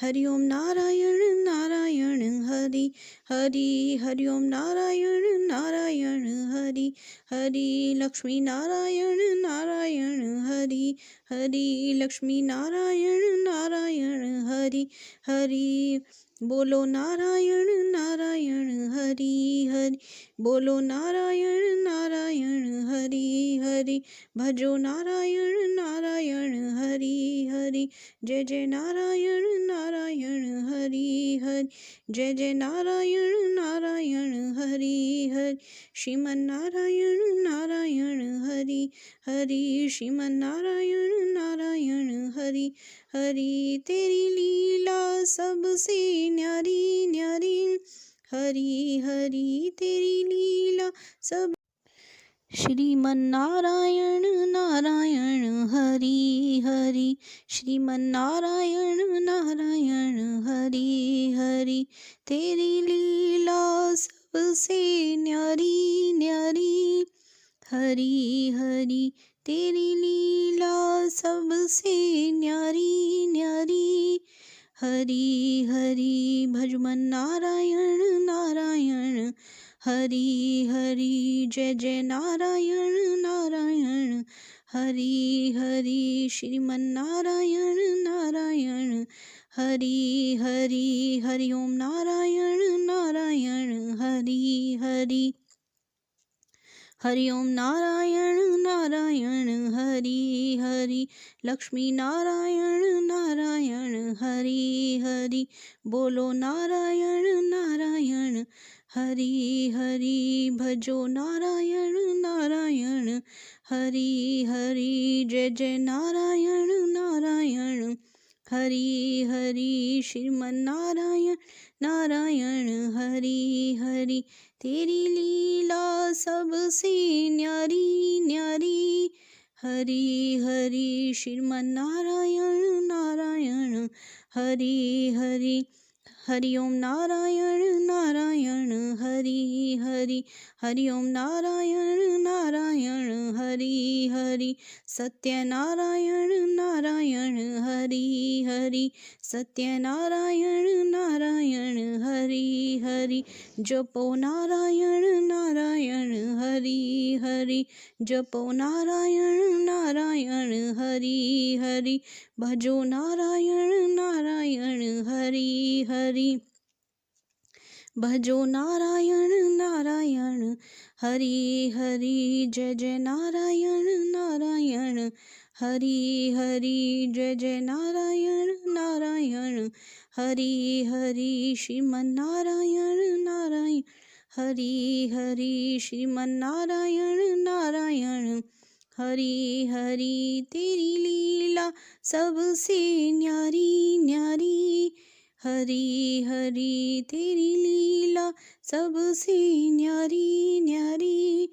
हरि ओम नारायण नारायण हरि हरि हरि ओम नारायण नारायण हरि हरि लक्ष्मी नारायण नारायण हरि हरि लक्ष्मी नारायण नारायण हरि हरि बोलो नारायण नारायण हरि हरि बोलो नारायण नारायण हरि हरि भजो नारायण नारायण हरि हरि जय जय नारायण नारायण हरि हरि जय जय नारायण नारायण हरि हरि श्रीमन नारायण नारायण हरि हरि श्रीमन नारायण नारायण हरि हरि तेरी लीला सबसे न्यारी न्यारी हरि हरि तेरी लीला सब श्रीमन नारायण नारायण हरि हरि श्रीमन नारायण नारायण हरि हरि तेरी लीला सबसे न्यारी न्यारी हरि हरि तेरी लीला सबसे न्यारी न्यारी हरि हरि भजमन नारायण नारायण हरि हरि जय जय नारायण नारायण हरि हरि श्रीमन्नारायण नारायण हरि हरि हरि ओम नारायण नारायण हरि हरि हरि ओम नारायण नारायण हरि हरि लक्ष्मी नारायण नारायण हरि हरि बोलो नारायण नारायण हरि हरि भजो नारायण नारायण हरि हरि जय जय नारायण नारायण हरि हरि श्रीमन्नारायण नारायण हरि हरि तेरी लीला सबसे न्यारी न्यारी हरि हरि श्रीमन्नारायण नारायण हरि हरि हरि ओम नारायण नारायण हरि हरि हरि ओम नारायण नारायण हरि हरि सत्यनारायण नारायण हरि हरि सत्यनारायण नारायण हरि हरि जपो नारायण नारायण हरि हरि जपो नारायण नारायण हरि हरि भजो नारायण नारायण हरि हरि भजो नारायण नारायण हरि हरि जय जय नारायण नारायण हरि हरि जय जय नारायण नारायण हरि हरि श्रीमन्नारायण नारायण हरि हरि श्रीमन्नारायण नारायण हरि हरि तेरी लीला सबसे न्यारी न्यारी हरि हरि तेरी लीला सबसे न्यारी न्यारी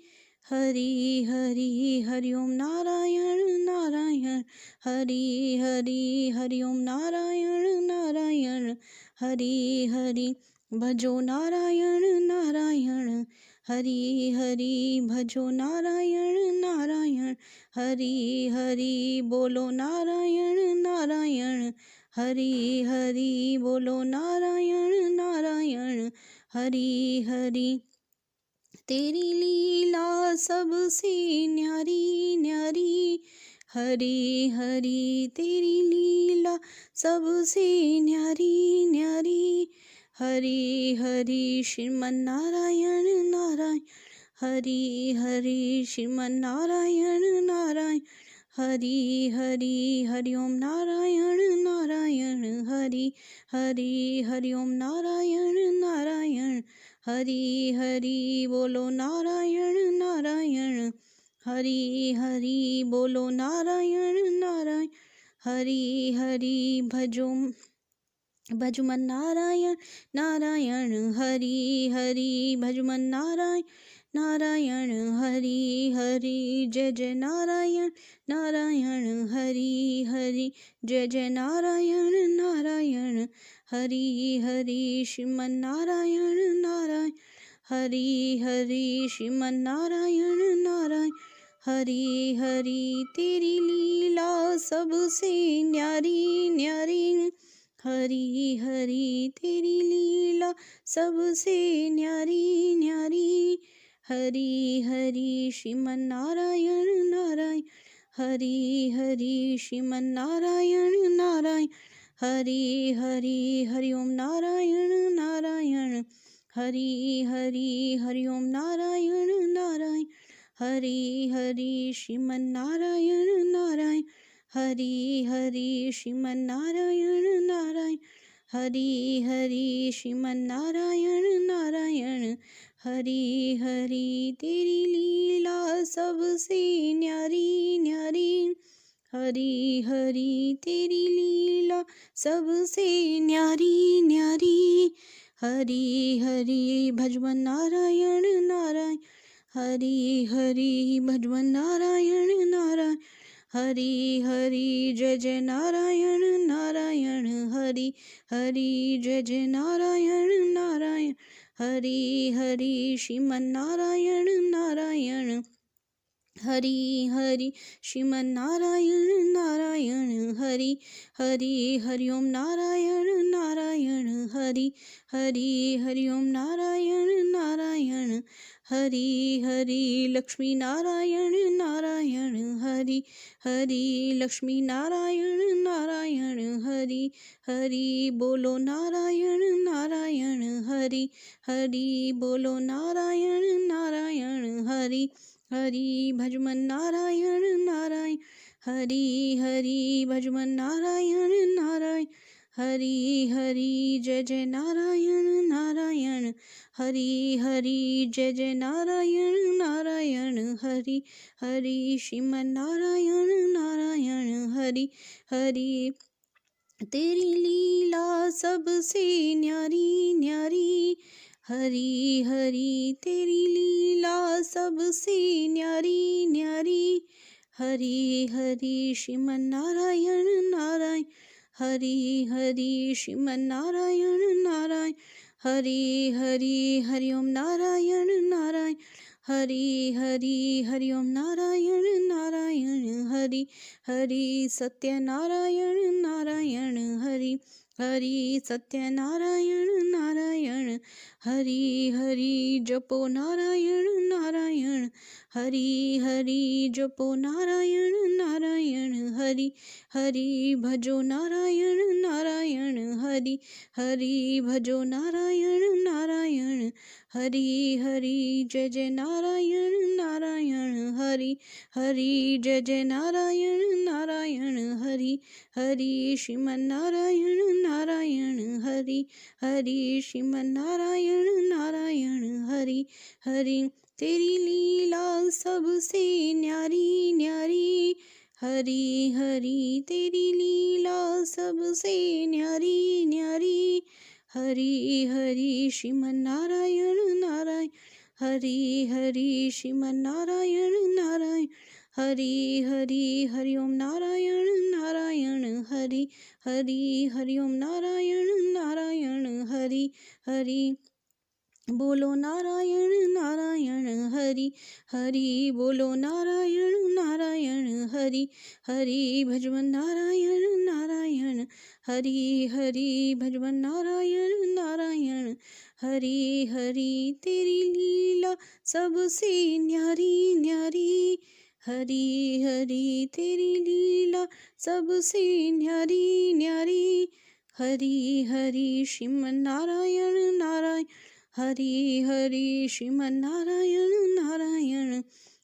हरि हरि हरि ओम नारायण नारायण हरि हरि हरि ओम नारायण नारायण हरि हरि भजो नारायण नारायण हरि हरि भजो नारायण नारायण हरि हरि बोलो नारायण नारायण हरि हरि बोलो नारायण नारायण हरि हरि तेरी लीला सबसे न्यारी न्यारी हरि हरि तेरी लीला सबसे न्यारी न्यारी हरि हरि श्रीमन्नारायण नारायण हरि हरि श्रीमन्नारायण नारायण हरि हरि हरि ओम नारायण नारायण हरि हरि हरि ओम नारायण नारायण हरि हरि बोलो नारायण नारायण हरि हरि बोलो नारायण नारायण हरि हरि भजुमन नारायण नारायण हरि हरि भजुमन नारायण नारायण हरि हरि जय जय नारायण नारायण हरि हरि जय जय नारायण नारायण हरि हरि श्रीमन नारायण नारायण हरि हरि श्रीमन नारायण नारायण हरि हरि तेरी लीला सबसे न्यारी न्यारी हरि हरि तेरी लीला सबसे न्यारी न्यारी हरि हरि श्रीमन नारायण नारायण हरि हरि श्रीमन नारायण नारायण हरि हरि हरि ओम नारायण नारायण हरि हरि हरि ओम नारायण नारायण हरि हरि श्रीमन नारायण नारायण हरि हरि श्रीमन नारायण नारायण हरि हरि श्रीमन नारायण नारायण हरि हरि तेरी लीला सबसे न्यारी न्यारी हरि हरि तेरी लीला सबसे न्यारी न्यारी हरि हरि भजवन नारायण नारायण हरि हरि भजवन नारायण नारायण हरि हरि जय जय नारायण नारायण हरि हरि जय जय नारायण नारायण हरि हरि श्रीमन नारायण नारायण हरि हरि श्रीमन नारायण नारायण हरि हरि हरि ओम नारायण नारायण हरि हरि हरि ओम नारायण नारायण हरि हरि लक्ष्मी नारायण नारायण हरि हरि लक्ष्मी नारायण नारायण हरि हरि बोलो नारायण नारायण हरि हरि बोलो नारायण नारायण हरि हरि भजमन नारायण नारायण हरि हरि भजमन नारायण नारायण हरि हरि जय जय नारायण नारायण हरि हरि जय जय नारायण नारायण हरि हरि श्रीमन नारायण नारायण हरि हरि तेरी लीला सबसे न्यारी न्यारी हरि हरि तेरी लीला सबसे न्यारी न्यारी हरि हरि श्रीमन नारायण नारायण हरि हरि श्रीमन नारायण नारायण हरि हरि हरि ओम नारायण नारायण हरि हरि हरि ओम नारायण नारायण हरि हरि सत्य नारायण नारायण हरि हरि सत्य नारायण नारायण हरि हरि जपो नारायण नारायण हरि हरि जपो नारायण नारायण हरि हरि भजो नारायण नारायण हरि हरि भजो नारायण नारायण हरि हरि जय जय नारायण नारायण हरि हरि जय जय नारायण नारायण हरि हरि श्रीमन नारायण नारायण हरि हरि श्रीमन नारायण नारायण हरि हरि तेरी लीला सबसे न्यारी न्यारी हरि हरि तेरी लीला सबसे न्यारी न्यारी हरि हरि श्रीमन नारायण नारायण हरि हरि श्रीमन नारायण नारायण हरि हरि हरि ओम नारायण नारायण हरि हरि हरि ओम नारायण नारायण हरि हरि बोलो नारायण नारायण हरि हरि बोलो नारायण नारायण हरि हरि भजवन नारायण नारायण हरि हरि भजवन नारायण नारायण हरि हरि तेरी लीला सबसे न्यारी न्यारी हरि हरि तेरी लीला सबसे न्यारी न्यारी हरि हरि श्रीमन नारायण नारायण हरि हरि श्रीमन नारायण नारायण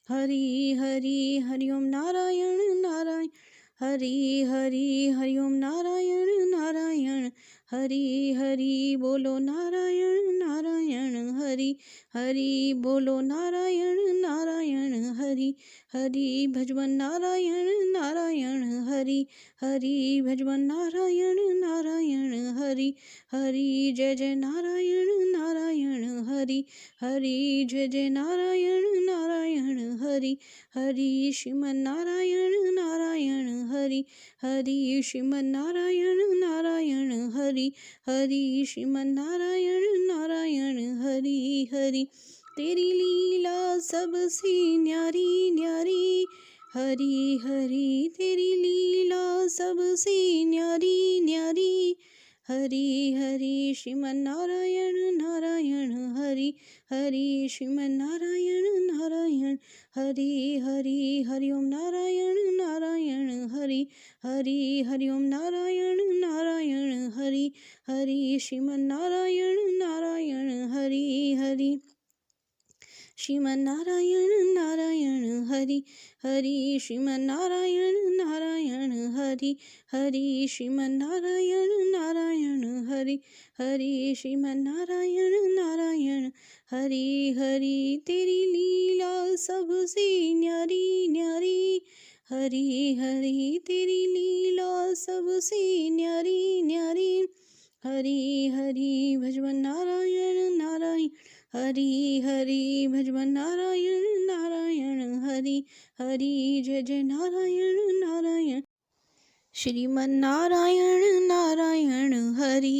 हरि हरि हरि ओम नारायण नारायण हरि हरि हरि ओम नारायण नारायण हरि हरि बोलो नारायण नारायण हरि हरि बोलो नारायण नारायण हरि हरि भजवन नारायण नारायण हरि हरि भजवन नारायण नारायण हरि हरि जय जय नारायण नारायण हरि हरि जय जय नारायण नारायण हरि हरि श्रीमन नारायण नारायण हरि हरि श्रीमन नारायण नारायण हरि हरि श्रीमन नारायण नारायण हरि हरि तेरी लीला सबसे न्यारी न्यारी हरि हरि तेरी लीला सबसे न्यारी न्यारी हरि हरि श्रीमन नारायण नारायण हरि हरि श्रीमन नारायण नारायण हरि हरि हरि ओम नारायण नारायण हरि हरि हरि ओम नारायण नारायण हरि हरि श्रीमन नारायण नारायण हरि हरि श्रीमन नारायण नारायण हरि हरि श्रीमन नारायण नारायण हरि हरि श्रीमन नारायण नारायण हरि हरि श्रीमन नारायण नारायण हरि हरि तेरी लीला सबसे न्यारी न्यारी हरि हरि तेरी लीला सबसे न्यारी न्यारी हरि हरि भजवन नारायण नारायण हरि हरि भजवन नारायण नारायण हरि हरि जय जय नारायण नारायण श्रीमन नारायण नारायण हरि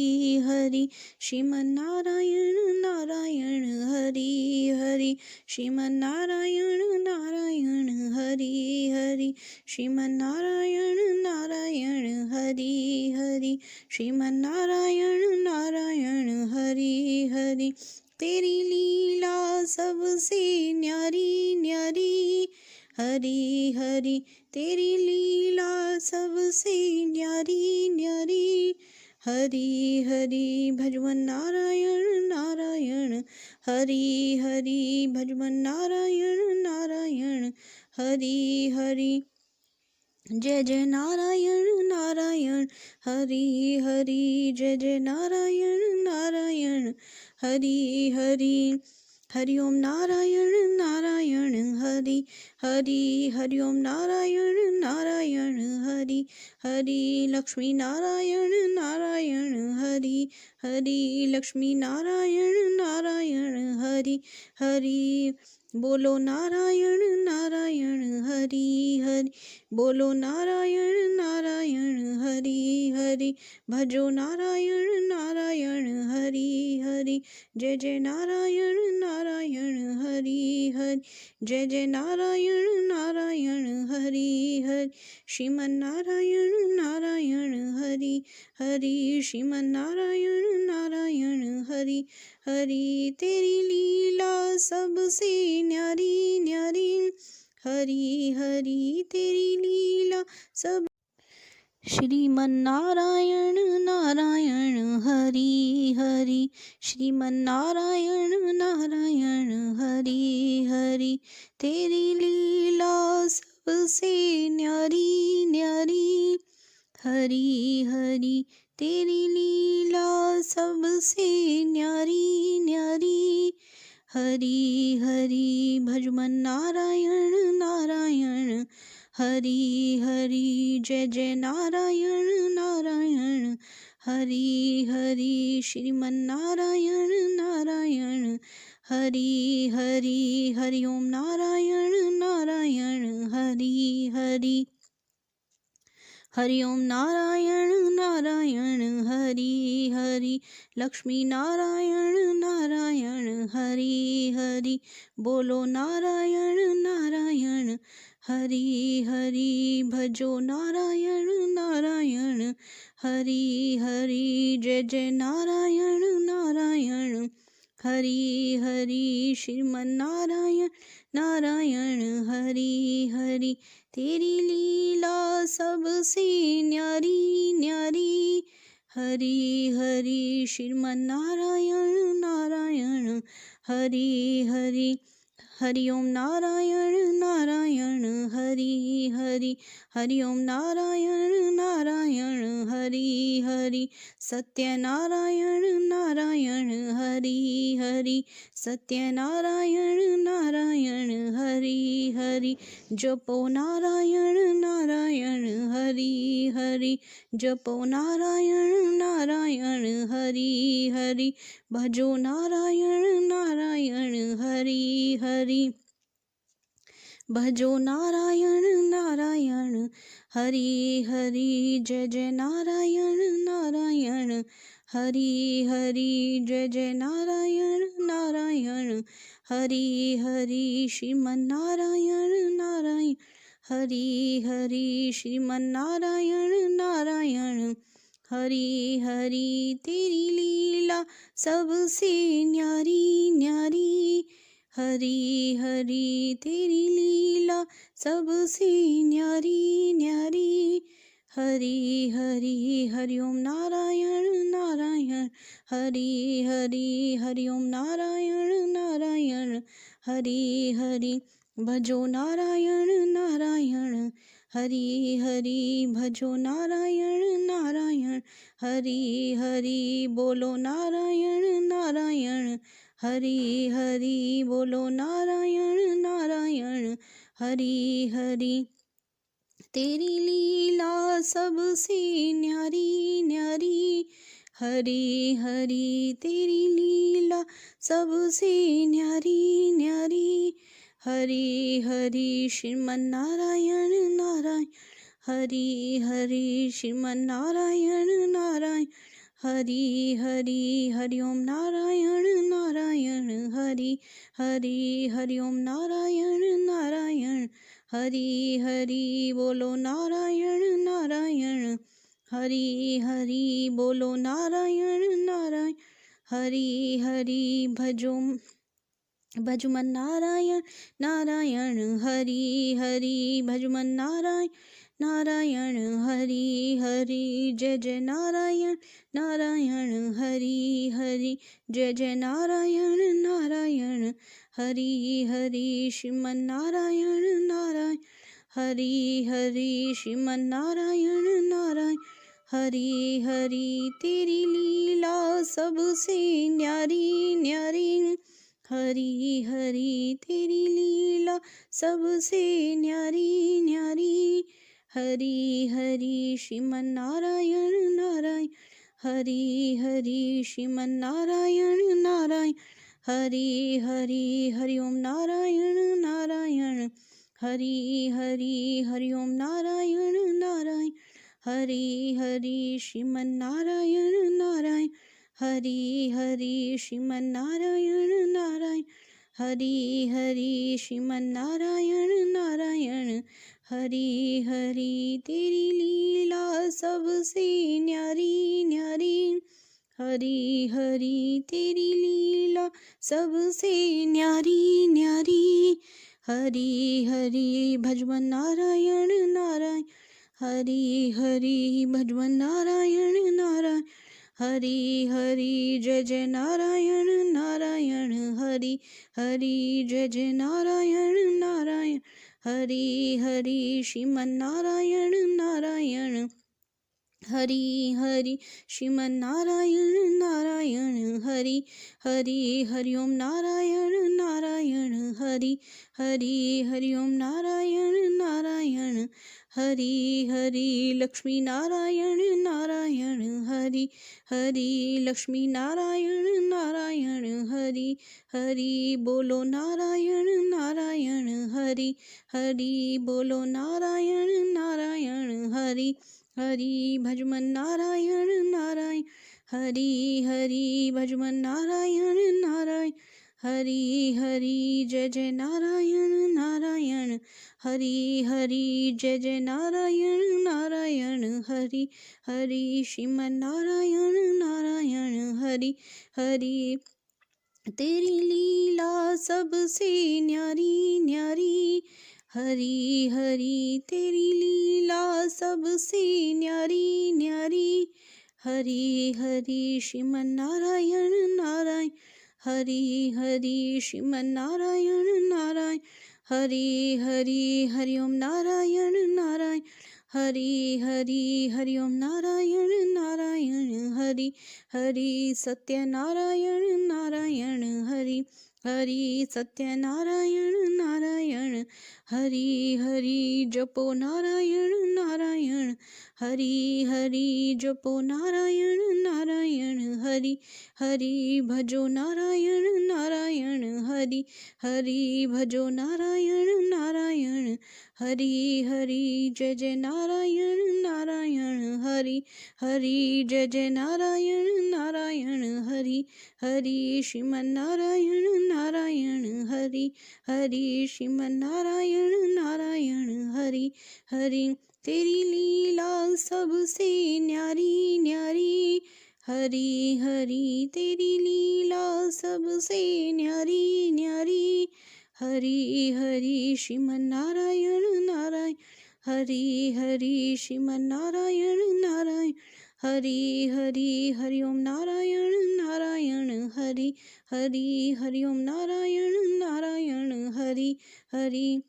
हरि श्रीमन नारायण नारायण हरि हरि श्रीमन नारायण नारायण हरि हरि श्रीमन नारायण नारायण हरि हरि श्रीमन्नारायण नारायण हरि हरि तेरी लीला सबसे न्यारी न्यारी हरि हरि तेरी लीला सबसे न्यारी न्यारी हरि हरि भजवन नारायण नारायण हरि हरि भजवन नारायण नारायण हरि हरि जय जय नारायण नारायण हरि हरि जय जय नारायण नारायण हरि हरि हरि ओम नारायण नारायण हरि हरि हरि ओम नारायण नारायण हरि हरि लक्ष्मी नारायण नारायण हरि हरि लक्ष्मी नारायण नारायण हरि हरि बोलो नारायण नारायण हरि हरि बोलो नारायण नारायण हरि हरि भजो नारायण नारायण हरि हरि जय जय नारायण नारायण हरि हरि जय जय नारायण नारायण हरि हरि श्रीमन्नारायण नारायण हरि हरि श्रीमन्नारायण नारायण हरि हरि तेरी लीला सबसे न्यारी न्यारी हरि हरि तेरी लीला सब श्रीमन्नारायण नारायण हरि हरि श्रीमन्नारायण नारायण हरि हरि तेरी लीला सबसे न्यारी न्यारी हरि हरि तेरी लीला सबसे न्यारी न्यारी हरि हरि भजमन नारायण नारायण हरि हरि जय जय नारायण नारायण हरि हरि श्रीमन नारायण नारायण हरि हरि हरि ओम नारायण नारायण हरि हरि हरि ओम नारायण नारायण हरि हरि लक्ष्मी नारायण नारायण हरि हरि बोलो नारायण नारायण हरि हरि भजो नारायण नारायण हरि हरि जय जय नारायण नारायण हरि हरि श्रीमन नारायण नारायण हरि हरि तेरी लीला सबसे न्यारी न्यारी हरि हरि श्रीमन नारायण नारायण हरि हरि हरि ओम नारायण नारायण हरि हरि हरि ओम नारायण नारायण हरि हरि सत्य नारायण नारायण हरि हरि सत्य नारायण नारायण हरि हरि जपो नारायण नारायण हरि हरि जपो नारायण नारायण हरि हरि भजो नारायण नारायण हरि हरि भजो नारायण नारायण हरि हरि जय जय नारायण नारायण हरि हरि जय जय नारायण नारायण हरि हरि श्रीमन नारायण नारायण हरि हरि श्रीमन नारायण नारायण हरि हरि तेरी लीला सबसे न्यारी न्यारी हरि हरि तेरी लीला सबसे न्यारी न्यारी हरि हरि हरि ओम नारायण नारायण हरि हरि हरि ओम नारायण नारायण हरि हरि भजो नारायण नारायण हरि हरि भजो नारायण नारायण हरि हरि बोलो नारायण नारायण हरि हरि बोलो नारायण नारायण हरि हरि तेरी लीला सबसे न्यारी न्यारी हरि हरि तेरी लीला सबसे न्यारी न्यारी हरि हरि श्रीमन नारायण नारायण हरि हरि श्रीमन नारायण नारायण हरि हरि हरि ओम नारायण नारायण हरि हरि हरि ओम नारायण नारायण हरि हरि बोलो नारायण नारायण हरि हरि बोलो नारायण नारायण। हरि हरि भजो भजमन नारायण नारायण। हरि हरि भजमन नारायण नारायण। हरि हरि जय जय नारायण नारायण। हरि हरि जय जय नारायण नारायण। हरि हरि श्रीमन नारायण नारायण। हरि हरि श्रीमन नारायण नारायण। हरि हरि तेरी लीला सबसे न्यारी न्यारी। हरि हरि तेरी लीला सबसे न्यारी न्यारी। हरि हरि श्रीमन नारायण नारायण। हरि हरि श्रीमन नारायण नारायण। हरि हरि हरि ओम नारायण नारायण। हरि हरि हरि ओम नारायण नारायण। हरि हरि श्रीमन नारायण नारायण। हरि हरि श्रीमन नारायण नारायण। हरि हरि श्रीमन नारायण नारायण। हरि हरि तेरी लीला सबसे न्यारी न्यारी। हरि हरि तेरी लीला सबसे न्यारी न्यारी। हरि हरि भजमन नारायण नारायण। हरि हरि भजमन नारायण नारायण। हरि हरि जय जय नारायण नारायण। हरि हरि जय जय नारायण नारायण। हरि हरि श्रीमन नारायण नारायण। हरि हरि श्रीमन नारायण नारायण। हरि हरि हरि ओम नारायण नारायण। हरि हरि हरि ओम नारायण नारायण। हरि हरि लक्ष्मी नारायण नारायण। हरि हरि लक्ष्मी नारायण नारायण। हरि हरि बोलो नारायण नारायण। हरि हरि बोलो नारायण नारायण। हरि हरि भजमन नारायण नारायण। हरि हरि भजमन नारायण नारायण। हरि हरि जय जय नारायण नारायण। हरि हरि जय जय नारायण नारायण। हरि हरि श्रीमन नारायण नारायण। हरि हरि तेरी लीला सबसे न्यारी न्यारी। हरि हरि तेरी लीला सबसे न्यारी न्यारी। हरि हरि श्रीमन नारायण नारायण। हरि हरि श्रीमन नारायण नारायण। हरि हरि हरि ओम नारायण नारायण। हरि हरि हरि ओम नारायण नारायण। हरि हरि सत्य नारायण नारायण। हरि हरि सत्य नारायण नारायण। हरि हरि जपो नारायण नारायण। हरि हरि जपो नारायण नारायण। हरि हरि भजो नारायण नारायण। हरि हरि भजो नारायण नारायण। हरि हरि जय जय नारायण नारायण। हरि हरि जय जय नारायण नारायण। हरि हरि श्रीमन नारायण नारायण। हरि हरि श्रीमन नारायण नारायण। हरि हरि तेरी लीला सबसे न्यारी न्यारी। हरि हरि तेरी लीला सबसे न्यारी न्यारी। हरि हरि श्रीमन नारायण नारायण। हरि हरि श्रीमन नारायण नारायण। हरि हरि हरि ओम नारायण नारायण। हरि हरि हरि ओम नारायण नारायण। हरि हरि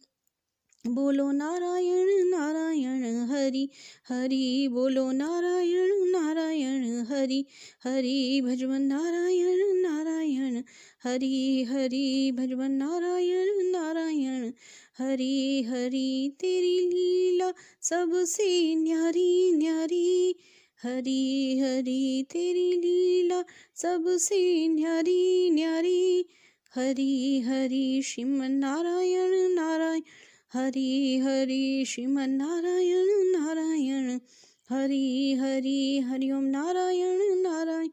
बोलो नारायण नारायण। हरि हरि बोलो नारायण नारायण। हरि हरि भजमन नारायण नारायण। हरि हरि भजमन नारायण नारायण। हरि हरि तेरी लीला सबसे न्यारी न्यारी। हरि हरि तेरी लीला सबसे न्यारी न्यारी। हरि हरि श्रीमन नारायण नारायण। हरि हरि श्रीमन नारायण नारायण। हरि हरि हरि ओम नारायण नारायण।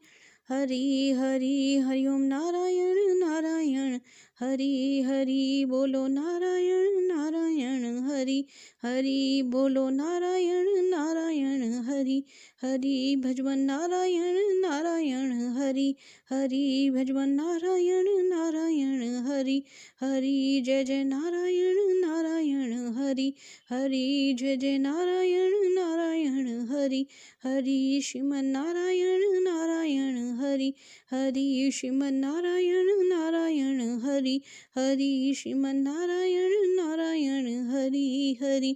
हरि हरि हरि ओम नारायण नारायण। हरि हरि बोलो नारायण नारायण। हरि हरि बोलो नारायण नारायण। हरि हरि भजवन नारायण नारायण हरि हरि भजवन नारायण नारायण हरि हरि जय जय नारायण नारायण हरि हरि जय जय नारायण नारायण हरि हरि श्रीमन नारायण नारायण हरि हरि श्रीमन नारायण नारायण हरि हरि श्रीमन नारायण नारायण हरि हरि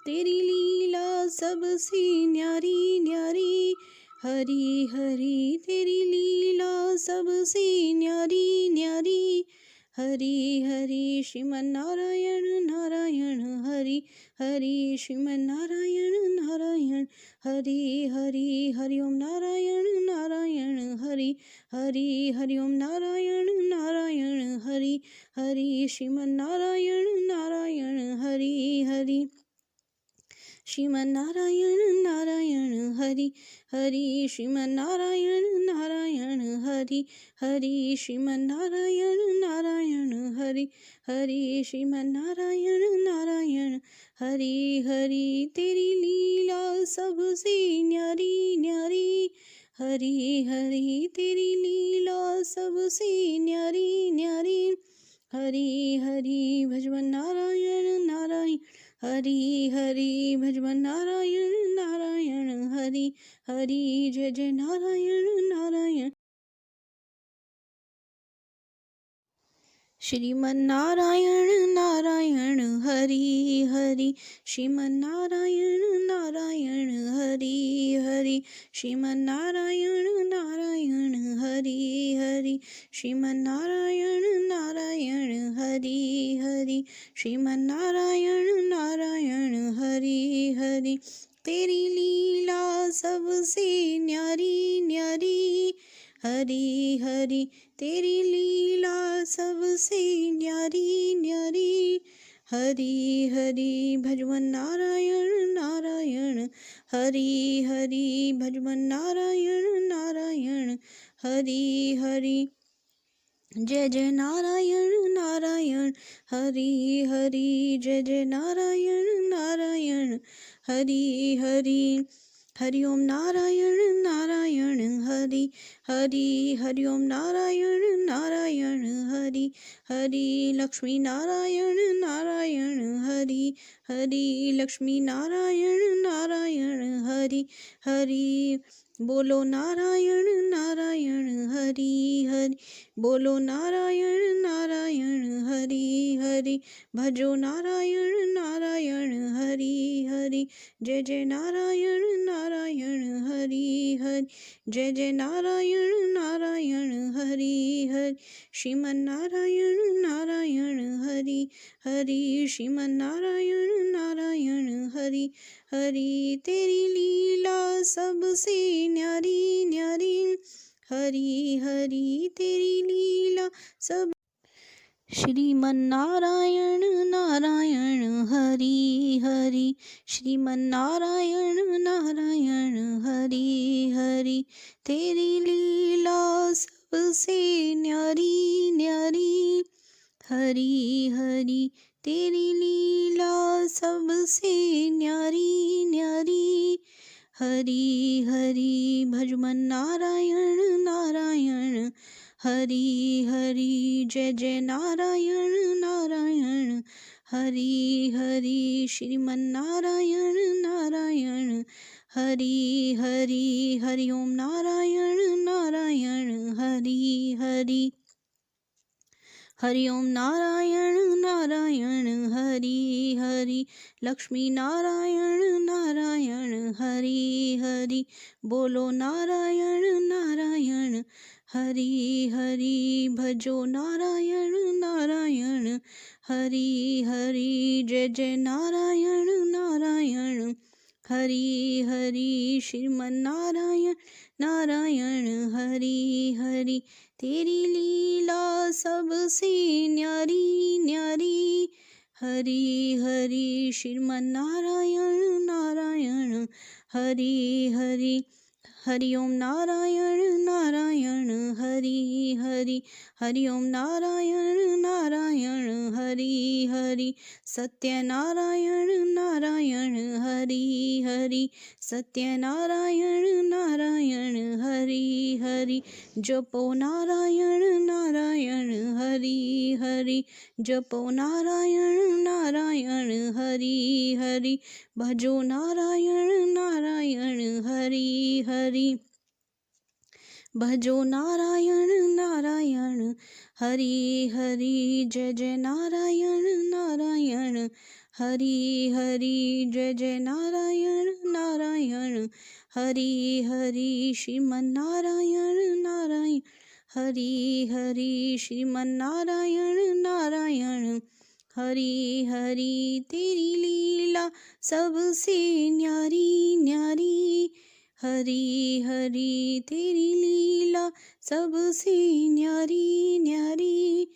तेरी लीला सबसे न्यारी न्यारी हरि हरि तेरी लीला सबसे न्यारी न्यारी हरि हरि श्रीमन नारायण नारायण हरि हरि श्रीमन नारायण नारायण हरि हरि हरि ओम नारायण नारायण हरि हरि हरि ओम नारायण नारायण हरि हरि श्रीमन नारायण नारायण हरि हरि श्रीमन नारायण नारायण हरि हरि श्रीमन नारायण नारायण हरि हरि श्रीमन नारायण नारायण हरि हरि श्रीमन नारायण नारायण हरि हरि तेरी लीला सबसे न्यारी न्यारी हरि हरि तेरी लीला सबसे न्यारी न्यारी हरि हरि भजवन नारायण नारायण हरि हरि भजवन नारायण नारायण हरि हरि जय जय नारायण नारायण श्रीमन नारायण नारायण हरि हरि श्रीमन नारायण नारायण हरि हरि श्रीमन नारायण नारायण हरि हरि श्रीमन नारायण नारायण हरि हरि श्रीमन नारायण नारायण हरि हरि तेरी लीला सबसे न्यारी न्यारी हरि हरि तेरी लीला सबसे न्यारी न्यारी हरि हरि भजवन नारायण नारायण हरि हरि भजवन नारायण नारायण हरि हरि जय जय नारायण नारायण हरि हरि जय जय नारायण नारायण हरि हरि हरि ओम नारायण नारायण हरि हरि हरि ओम नारायण नारायण हरि हरि लक्ष्मी नारायण नारायण हरि हरि लक्ष्मी नारायण नारायण हरि हरि बोलो नारायण नारायण हरि हरि बोलो नारायण नारायण हरि हरि भजो नारायण नारायण हरि हरि जय जय नारायण नारायण हरि हरि जय जय नारायण नारायण हरि हरि श्रीमन नारायण नारायण हरि हरि श्रीमन नारायण नारायण हरि हरि तेरी लीला सबसे न्यारी न्यारी हरि हरि तेरी लीला सब श्रीमन नारायण नारायण हरि हरि श्रीमन नारायण नारायण हरि हरि तेरी लीला सबसे न्यारी न्यारी हरि हरि तेरी लीला सबसे न्यारी न्यारी हरि हरि भजमन नारायण नारायण हरि हरि जय जय नारायण नारायण हरि हरि श्रीमन नारायण नारायण हरि हरि हरि ओम नारायण नारायण हरि हरि हरि ओम नारायण नारायण हरि हरि लक्ष्मी नारायण नारायण हरि हरि बोलो नारायण नारायण हरि हरि भजो नारायण नारायण हरि हरि जय जय नारायण नारायण हरि हरि श्रीमन नारायण नारायण हरि हरि तेरी लीला सबसे न्यारी न्यारी हरि हरि श्रीमन नारायण नारायण हरि हरि हरि ओम नारायण नारायण हरि हरि, हरि ओम नारायण नारायण हरि हरि, सत्यनारायण नारायण हरि हरि, सत्यनारायण नारायण हरि हरि, जपो नारायण नारायण हरि हरि, जपो नारायण नारायण हरि हरि, भजो नारायण नारायण हरि हरि, भजो नारायण नारायण हरि हरि, जय जय नारायण नारायण हरि हरि, जय जय नारायण नारायण हरि हरि, श्रीमन्नारायण नारायण हरि हरि, श्रीमन्नारायण नारायण हरि हरि, तेरी लीला सबसे न्यारी न्यारी, हरि हरि तेरी लीला सबसे न्यारी न्यारी,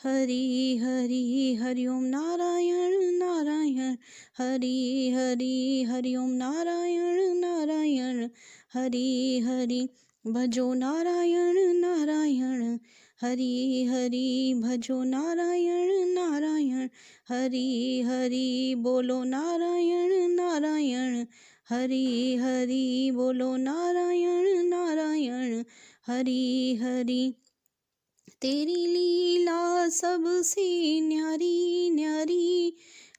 हरि हरि, हरि ओम नारायण नारायण हरि हरि, हरि ओम नारायण नारायण हरि हरि, भजो नारायण नारायण हरि हरि, भजो नारायण नारायण हरि हरि, बोलो नारायण नारायण हरि हरि, बोलो नारायण नारायण हरि हरि, तेरी लीला सबसे न्यारी न्यारी,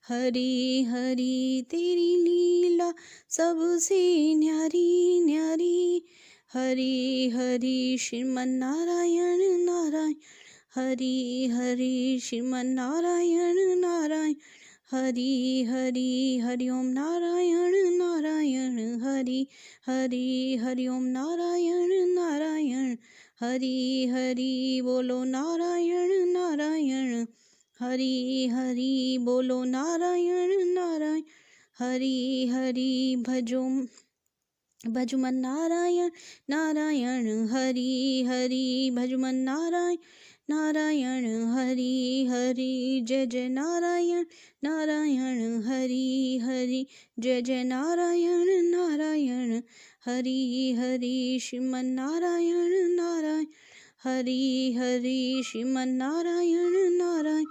हरि हरि तेरी लीला सबसे न्यारी न्यारी, हरि हरि, श्रीमन्नारायण नारायण हरि हरि, श्रीमन्नारायण नारायण हरि हरि, हरि ओम नारायण नारायण हरि हरि, हरि ओम नारायण नारायण हरि हरि, बोलो नारायण नारायण हरि हरि, बोलो नारायण नारायण हरि हरि, भजमन नारायण नारायण हरि हरि, भजमन नारायण नारायण हरि हरि, जय जय नारायण नारायण हरि हरि, जय जय नारायण नारायण हरि हरि, श्रीमन नारायण नारायण हरि हरि, श्रीमन नारायण नारायण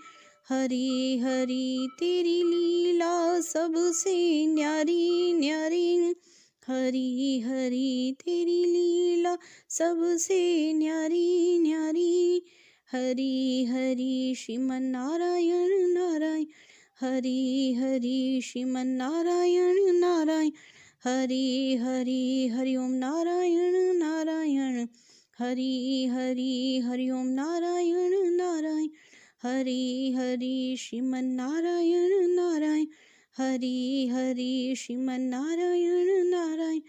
हरि हरि, तेरी लीला सबसे न्यारी न्यारी, हरि हरि तेरी लीला सबसे न्यारी न्यारी, हरि हरि, श्रीमन नारायण नारायण हरि हरि, श्रीमन नारायण नारायण हरि हरि, हरि ओम नारायण नारायण हरि हरि, हरि ओम नारायण नारायण हरि हरि, श्रीमन नारायण नारायण हरि हरि, श्रीमन नारायण नारायण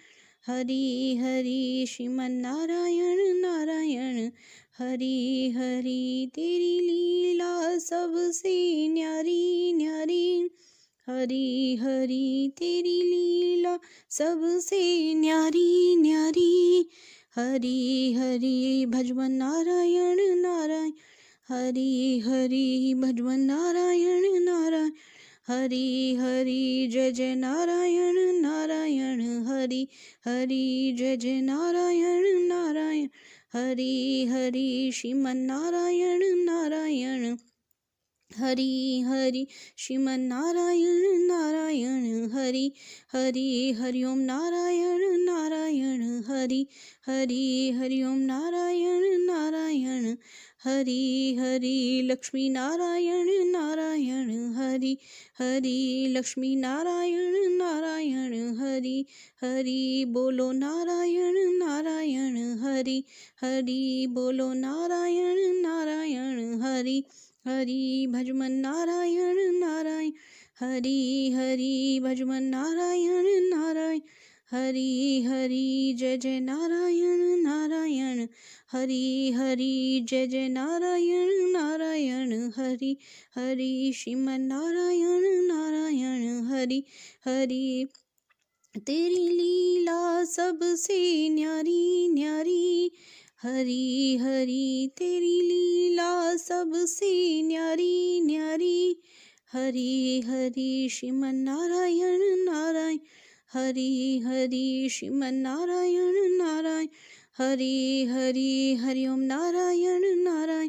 हरि हरि, श्रीमन नारायण नारायण हरि हरि, तेरी लीला सबसे न्यारी न्यारी, हरि हरि तेरी लीला सबसे न्यारी न्यारी, हरि हरि, भजमन नारायण नारायण हरि हरि, भजमन नारायण नारायण हरि हरि, जय जय नारायण नारायण हरि हरि, जय जय नारायण नारायण हरि हरि, श्रीमन नारायण नारायण हरि हरि, श्रीमन नारायण नारायण हरि हरि, हरि ओम नारायण नारायण हरि हरि, हरि ओम नारायण नारायण हरि हरि, लक्ष्मी नारायण नारायण हरि हरि, लक्ष्मी नारायण नारायण हरि हरि, बोलो नारायण नारायण हरि हरि, बोलो नारायण नारायण हरि हरि, भजमन नारायण नारायण हरि हरि, भजमन नारायण नारायण हरि हरि, जय जय नारायण नारायण हरि हरि, जय जय नारायण नारायण हरि हरि, श्रीमन नारायण नारायण हरि हरि, तेरी लीला सबसे न्यारी न्यारी, हरि हरि तेरी लीला सबसे न्यारी न्यारी, हरि हरि, श्रीमन नारायण नारायण हरि हरि श्रीमन्नारायण नारायण हरि हरि हरि ओम नारायण नारायण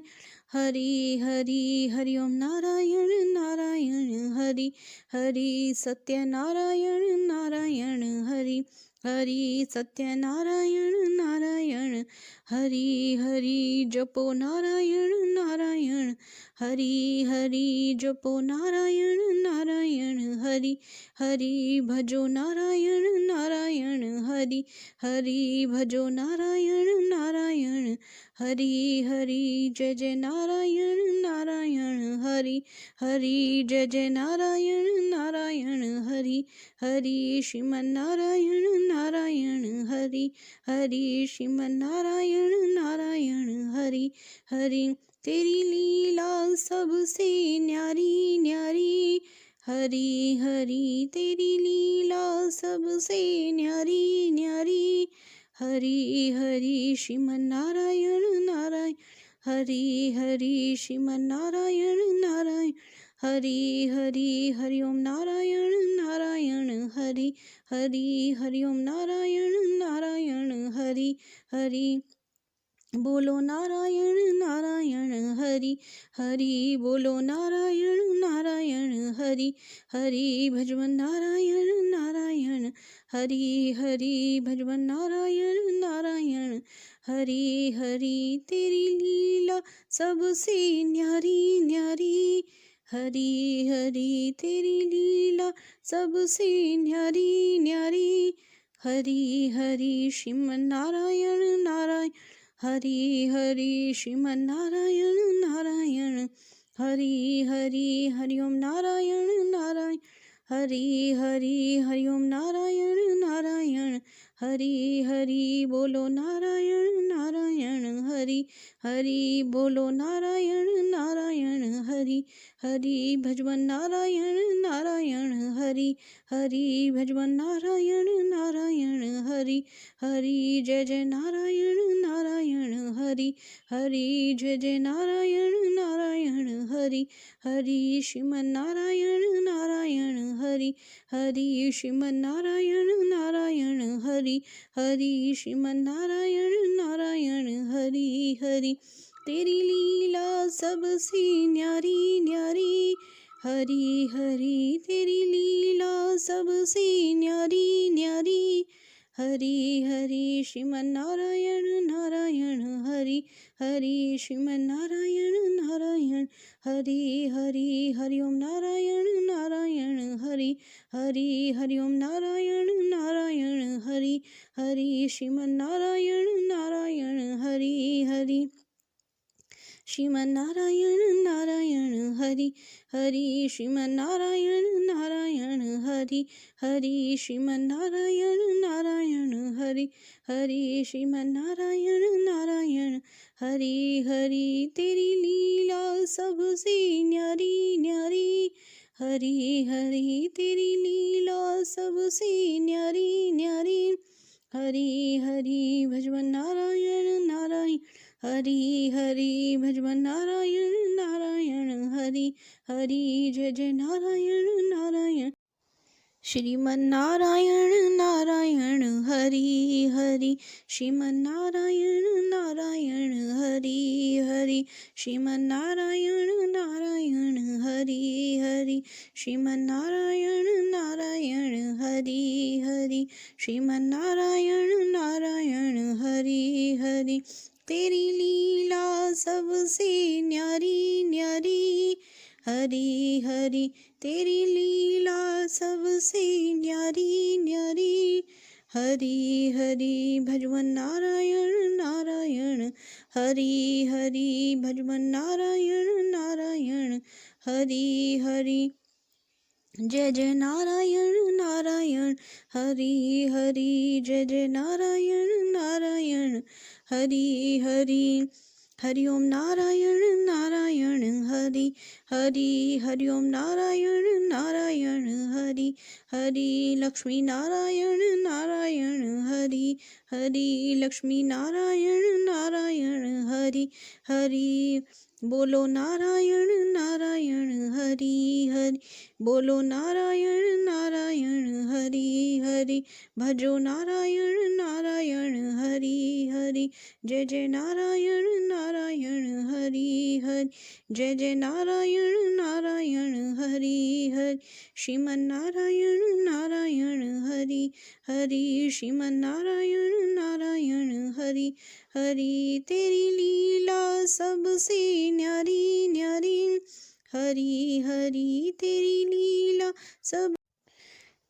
हरि हरि हरि ओम नारायण नारायण हरि हरि सत्यनारायण नारायण हरि हरि सत्यनारायण नारायण हरि हरि जपो नारायण नारायण हरि हरि जपो नारायण नारायण हरि हरि भजो नारायण नारायण हरि हरि भजो नारायण नारायण हरि हरि जय जय नारायण नारायण हरि हरि जय जय नारायण नारायण हरि हरि श्रीमन्नारायण नारायण हरि हरि श्रीमन्नारायण नारायण हरि हरि तेरी लीला सबसे न्यारी न्यारी हरि हरि तेरी लीला सबसे न्यारी न्यारी हरि हरि श्रीमन्नारायण नारायण हरि हरि श्रीमन्नारायण नारायण हरि हरि हरि ओम नारायण नारायण हरि हरि हरि ओम नारायण नारायण हरि हरि बोलो नारायण नारायण हरि हरि बोलो नारायण नारायण हरि हरि भजवन नारायण नारायण हरि हरि भजवन नारायण नारायण हरि हरि तेरी लीला सबसे न्यारी न्यारी हरि हरि तेरी लीला सबसे न्यारी न्यारी हरि हरि श्रीमन्नारायण नारायण हरि हरि श्रीमन्नारायण नारायण हरि हरि हरि ओम नारायण नारायण हरि हरि हरि ओम नारायण नारायण हरि हरि बोलो नारायण नारायण हरि हरि बोलो नारायण नारायण हरि हरि भजवन नारायण नारायण हरि हरि भजवन नारायण नारायण हरि हरि जय जय नारायण नारायण हरि हरि जय जय नारायण नारायण हरि हरि श्रीमन्नारायण नारायण हरि हरि श्रीमन्नारायण नारायण हरि हरि श्रीमन्नारायण नारायण हरि हरि तेरी लीला सबसे न्यारी न्यारी हरि हरि तेरी लीला सबसे न्यारी न्यारी हरि हरि श्रीमन्नारायण नारायण हरि हरि श्रीमन्नारायण नारायण हरि हरि हरि ओम नारायण नारायण हरि हरि हरि ओम नारायण नारायण हरि हरि श्रीमन्नारायण नारायण हरि हरि श्रीमन्नारायण नारायण हरि हरि श्रीमन्नारायण नारायण हरि हरि श्रीमन्नारायण नारायण हरि हरि श्रीमन्नारायण नारायण हरि हरि तेरी लीला सबसे न्यारी न्यारी हरि हरि तेरी लीला सबसे न्यारी न्यारी हरि हरि भजवन नारायण नारायण हरि हरि भजवन नारायण नारायण हरि हरि जय जय नारायण नारायण श्रीमन्नारायण नारायण हरि हरि श्रीमन्नारायण नारायण हरि हरि श्रीमन्नारायण नारायण हरि हरि श्रीमन्नारायण नारायण हरि हरि श्रीमन्नारायण नारायण हरि हरि तेरी लीला सबसे न्यारी न्यारी हरि हरि तेरी लीला सबसे न्यारी न्यारी हरि हरि भजवन नारायण नारायण हरि हरि भजवन नारायण नारायण हरि हरि जय जय नारायण नारायण हरि हरि जय जय नारायण नारायण हरि हरि हरि ओम नारायण नारायण हरि हरि हरि ओम नारायण नारायण हरि हरि लक्ष्मी नारायण नारायण हरि हरि लक्ष्मी नारायण नारायण हरि हरि बोलो नारायण नारायण हरि हरि बोलो नारायण नारायण हरि हरि भजो नारायण नारायण हरि हरि जय जय नारायण नारायण हरि हरि जय जय नारायण नारायण हरि हरि श्रीमन नारायण नारायण हरि हरि श्रीमन नारायण नारायण हरि हरि तेरी लीला सबसे न्यारी न्यारी हरि हरि तेरी लीला सब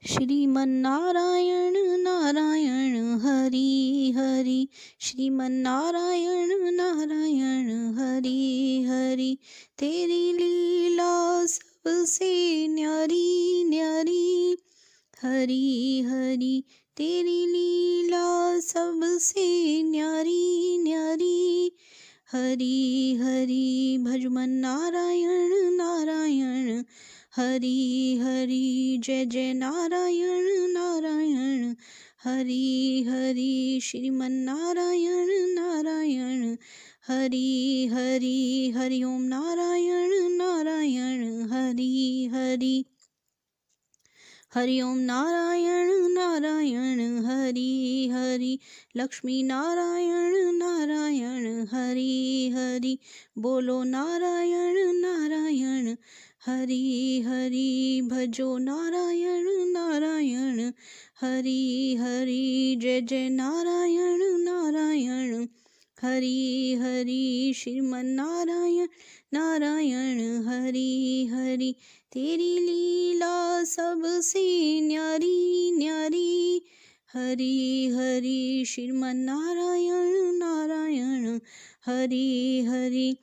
श्रीमन नारायण नारायण हरि हरि श्रीमन नारायण नारायण हरि हरि तेरी लीला सबसे न्यारी न्यारी हरि हरि तेरी लीला सबसे न्यारी न्यारी हरि हरि भजमन नारायण नारायण हरि हरि जय जय नारायण नारायण हरि हरि श्रीमन नारायण नारायण हरि हरि हरि ओम नारायण नारायण हरि हरि हरि ओम नारायण नारायण हरि हरि लक्ष्मी नारायण नारायण हरि हरि बोलो नारायण नारायण हरि हरि भजो नारायण नारायण हरि हरि जय जय नारायण नारायण हरि हरि श्रीमन नारायण नारायण हरि हरि तेरी लीला सबसे न्यारी न्यारी हरि हरि श्रीमन नारायण नारायण हरि हरि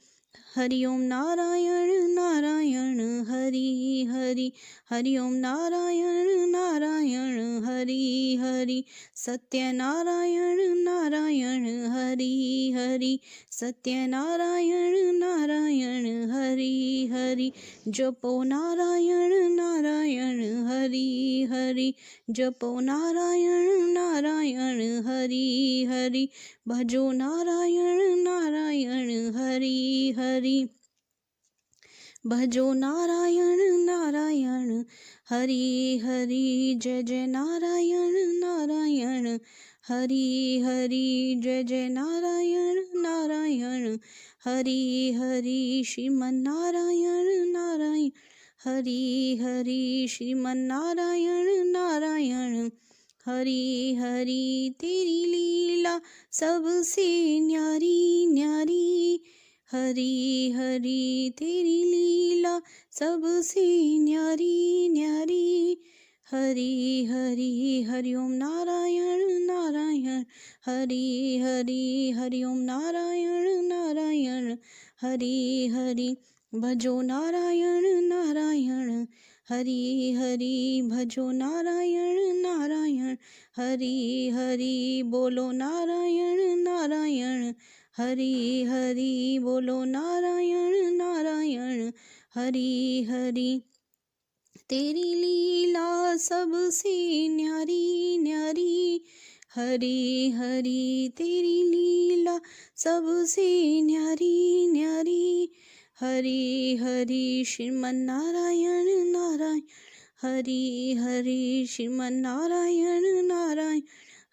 हरि ओम नारायण नारायण हरि हरि हरि ओम नारायण नारायण हरि हरि सत्य नारायण नारायण हरि हरि सत्य नारायण नारायण हरि हरि जपो नारायण नारायण हरि हरि जपो नारायण नारायण हरि हरि भजो नारायण नारायण हरि हरि भजो नारायण नारायण हरि हरि जय जय नारायण नारायण हरि हरि जय जय नारायण नारायण हरि हरि श्रीमन नारायण नारायण हरि हरि श्रीमन नारायण नारायण हरि हरि तेरी लीला सबसे न्यारी न्यारी हरि हरि तेरी लीला सबसे न्यारी न्यारी हरि हरि हरि ओम नारायण नारायण हरि हरि हरि ओम नारायण नारायण हरि हरि भजो नारायण नारायण हरि हरि भजो नारायण नारायण हरि हरि बोलो नारायण नारायण हरि हरि बोलो नारायण नारायण हरि हरि तेरी लीला सबसे न्यारी न्यारी हरि हरि तेरी लीला सबसे न्यारी न्यारी हरि हरि श्रीमन नारायण नारायण हरि हरि श्रीमन नारायण नारायण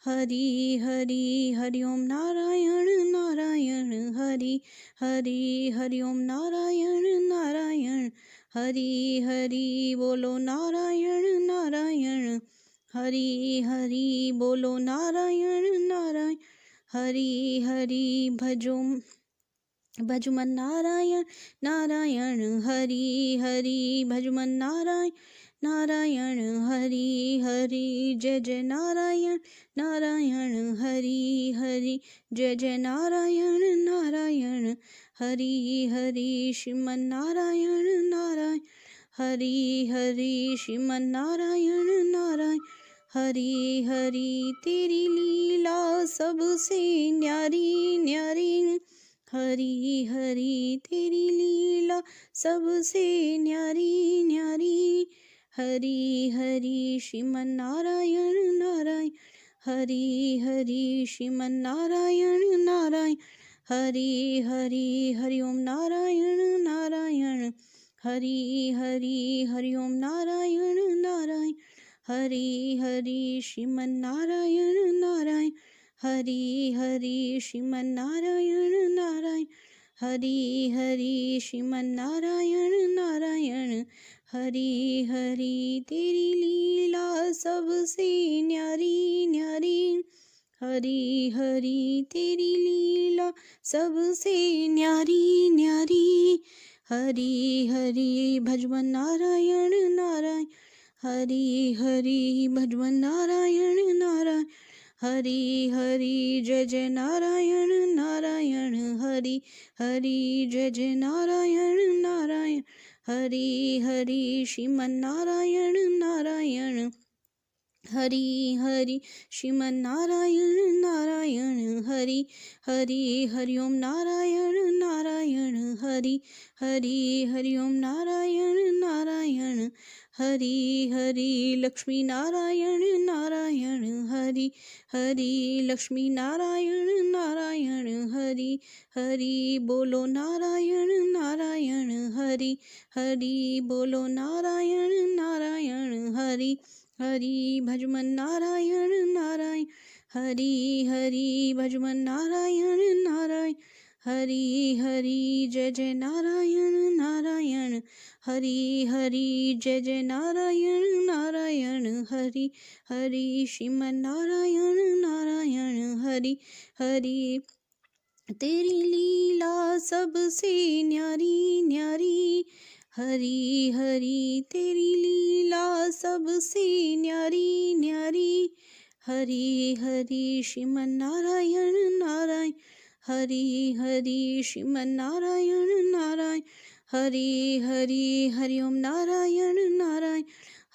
हरि हरि हरि ओम नारायण नारायण हरि हरि हरि ओम नारायण नारायण हरि हरि बोलो नारायण नारायण हरि हरि बोलो नारायण नारायण हरि हरि भजमन नारायण नारायण हरि हरि भजमन नारायण नारायण हरि हरि जय जय नारायण नारायण हरि हरि जय जय नारायण नारायण हरि हरि श्रीमन नारायण नारायण हरि हरि श्रीमन नारायण नारायण हरि हरि तेरी लीला सबसे न्यारी न्यारी हरी हरी तेरी लीला सबसे न्यारी न्यारी। हरी हरी श्रीमन नारायण नारायण, हरी हरी श्रीमन नारायण नारायण, हरी हरी हरि ओम नारायण नारायण, हरी हरी हरि ओम नारायण नारायण, हरी हरी श्रीमन नारायण नारायण, हरी हरी श्रीमन नारायण नारायण, हरी हरी श्रीमन नारायण नारायण। हरी हरी तेरी लीला सबसे न्यारी न्यारी, हरी हरी तेरी लीला सबसे न्यारी न्यारी। हरी हरी भजवन नारायण नारायण, हरी हरी भजवन नारायण नारायण, हरी हरी जय जय नारायण नारायण, हरी हरी जय जय नारायण नारायण, हरी हरी श्रीमन नारायण नारायण, हरी हरी श्रीमन नारायण नारायण, हरी हरी हरि ओम नारायण नारायण, हरी हरी हरि ओम नारायण नारायण, हरी हरी लक्ष्मी नारायण नारायण, हरी हरी लक्ष्मी नारायण नारायण, हरी हरी बोलो नारायण नारायण, हरी हरी बोलो नारायण नारायण, हरी हरी भजमन नारायण नारायण, हरी हरी भजमन नारायण नारायण, हरी हरी जय जय नारायण नारायण, हरी हरी जय जय नारायण नारायण, हरी हरी श्रीमन नारायण नारायण, हरी हरी तेरी लीला सबसे न्यारी न्यारी, हरी हरी तेरी लीला सबसे न्यारी न्यारी। हरी हरी श्रीमन नारायण नारायण, हरी हरी श्रीमन नारायण नारायण, हरी हरी हरि ओम नारायण नारायण,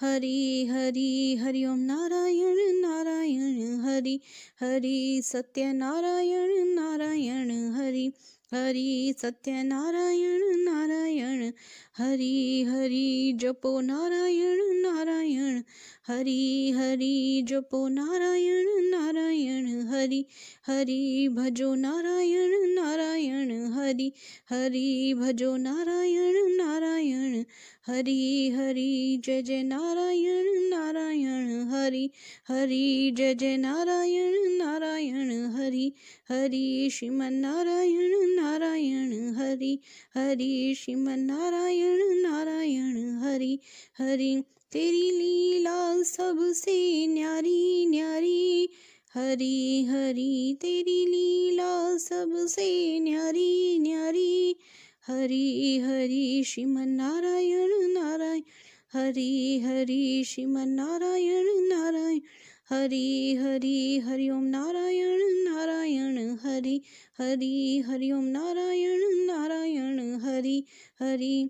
हरी हरी हरि ओम नारायण नारायण, हरी हरी सत्य नारायण नारायण, हरी हरी सत्य नारायण नारायण, हरी हरी जपो नारायण नारायण, हरी हरी जपो नारायण नारायण, हरी हरी भजो नारायण नारायण, हरी हरी भजो नारायण नारायण, हरी हरी जय जय नारायण नारायण, हरी हरी जय जय नारायण नारायण, हरी हरी श्रीमन नारायण नारायण, हरी हरी श्रीमन नारायण नारायण, हरी हरी तेरी लीला सबसे न्यारी न्यारी, हरी हरी तेरी लीला सबसे न्यारी न्यारी। हरी हरी श्रीमन नारायण नारायण, हरी हरी श्रीमन नारायण नारायण, हरी हरी हरि ओम नारायण नारायण, हरी हरी हरि ओम नारायण नारायण, हरी हरी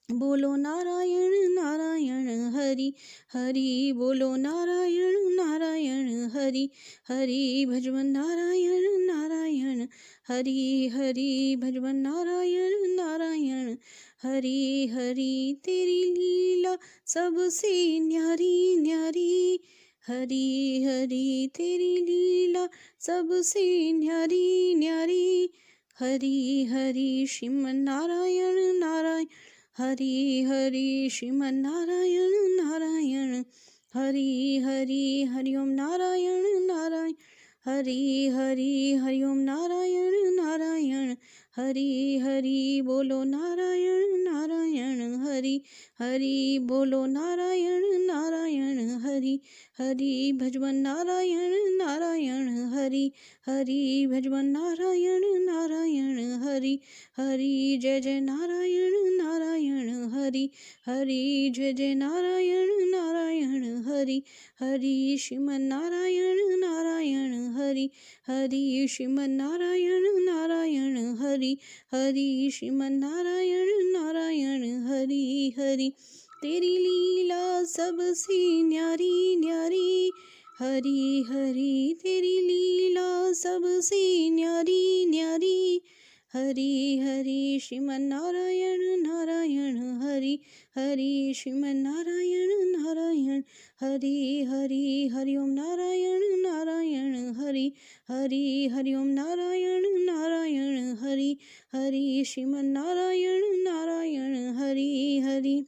बोलो नारायण नारायण, हरी हरी बोलो नारायण नारायण, हरी हरी भजवन नारायण नारायण, हरी हरी भजवन नारायण नारायण, हरी हरी तेरी लीला सबसे न्यारी न्यारी, हरी हरी तेरी लीला सबसे न्यारी न्यारी। हरी हरी श्रीमन नारायण नारायण, हरी हरी श्रीमन नारायण नारायण, हरी हरी हरि ओम नारायण नारायण, हरी हरी हरि ओम नारायण नारायण, हरी हरी बोलो नारायण नारायण, हरी हरी बोलो नारायण नारायण, हरी हरी भजवन नारायण नारायण, हरी हरी भजवन नारायण नारायण, हरी हरी जय जय नारायण नारायण, हरी हरी जय जय नारायण नारायण, हरी हरी श्रीमन नारायण नारायण, हरी हरी श्रीमन नारायण नारायण, हरी हरी श्रीमन नारायण नारायण, हरी हरी तेरी लीला सबसे न्यारी न्यारी, हरी हरी तेरी लीला सबसे न्यारी न्यारी। हरि हरि श्रीमन नारायण नारायण हरि हरि श्रीमन नारायण नारायण हरि हरि हरि ओम नारायण नारायण हरि हरि हरि ओम नारायण नारायण हरि हरि श्रीमन नारायण नारायण हरि हरि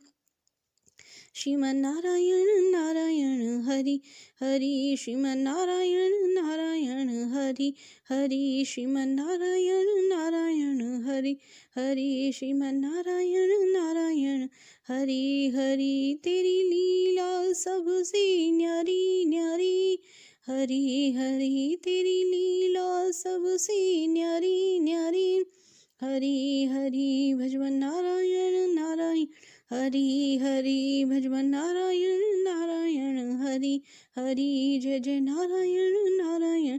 श्रीमन नारायण नारायण हरि हरि श्रीमन नारायण नारायण हरि हरि श्रीमन नारायण नारायण हरि हरि श्रीमन नारायण नारायण हरि हरि तेरी लीला सबसे न्यारी न्यारी हरि हरि तेरी लीला सबसे न्यारी न्यारी हरि हरि भजवन नारायण नारायण हरि हरि भजवन नारायण नारायण हरि हरि जय जय नारायण नारायण।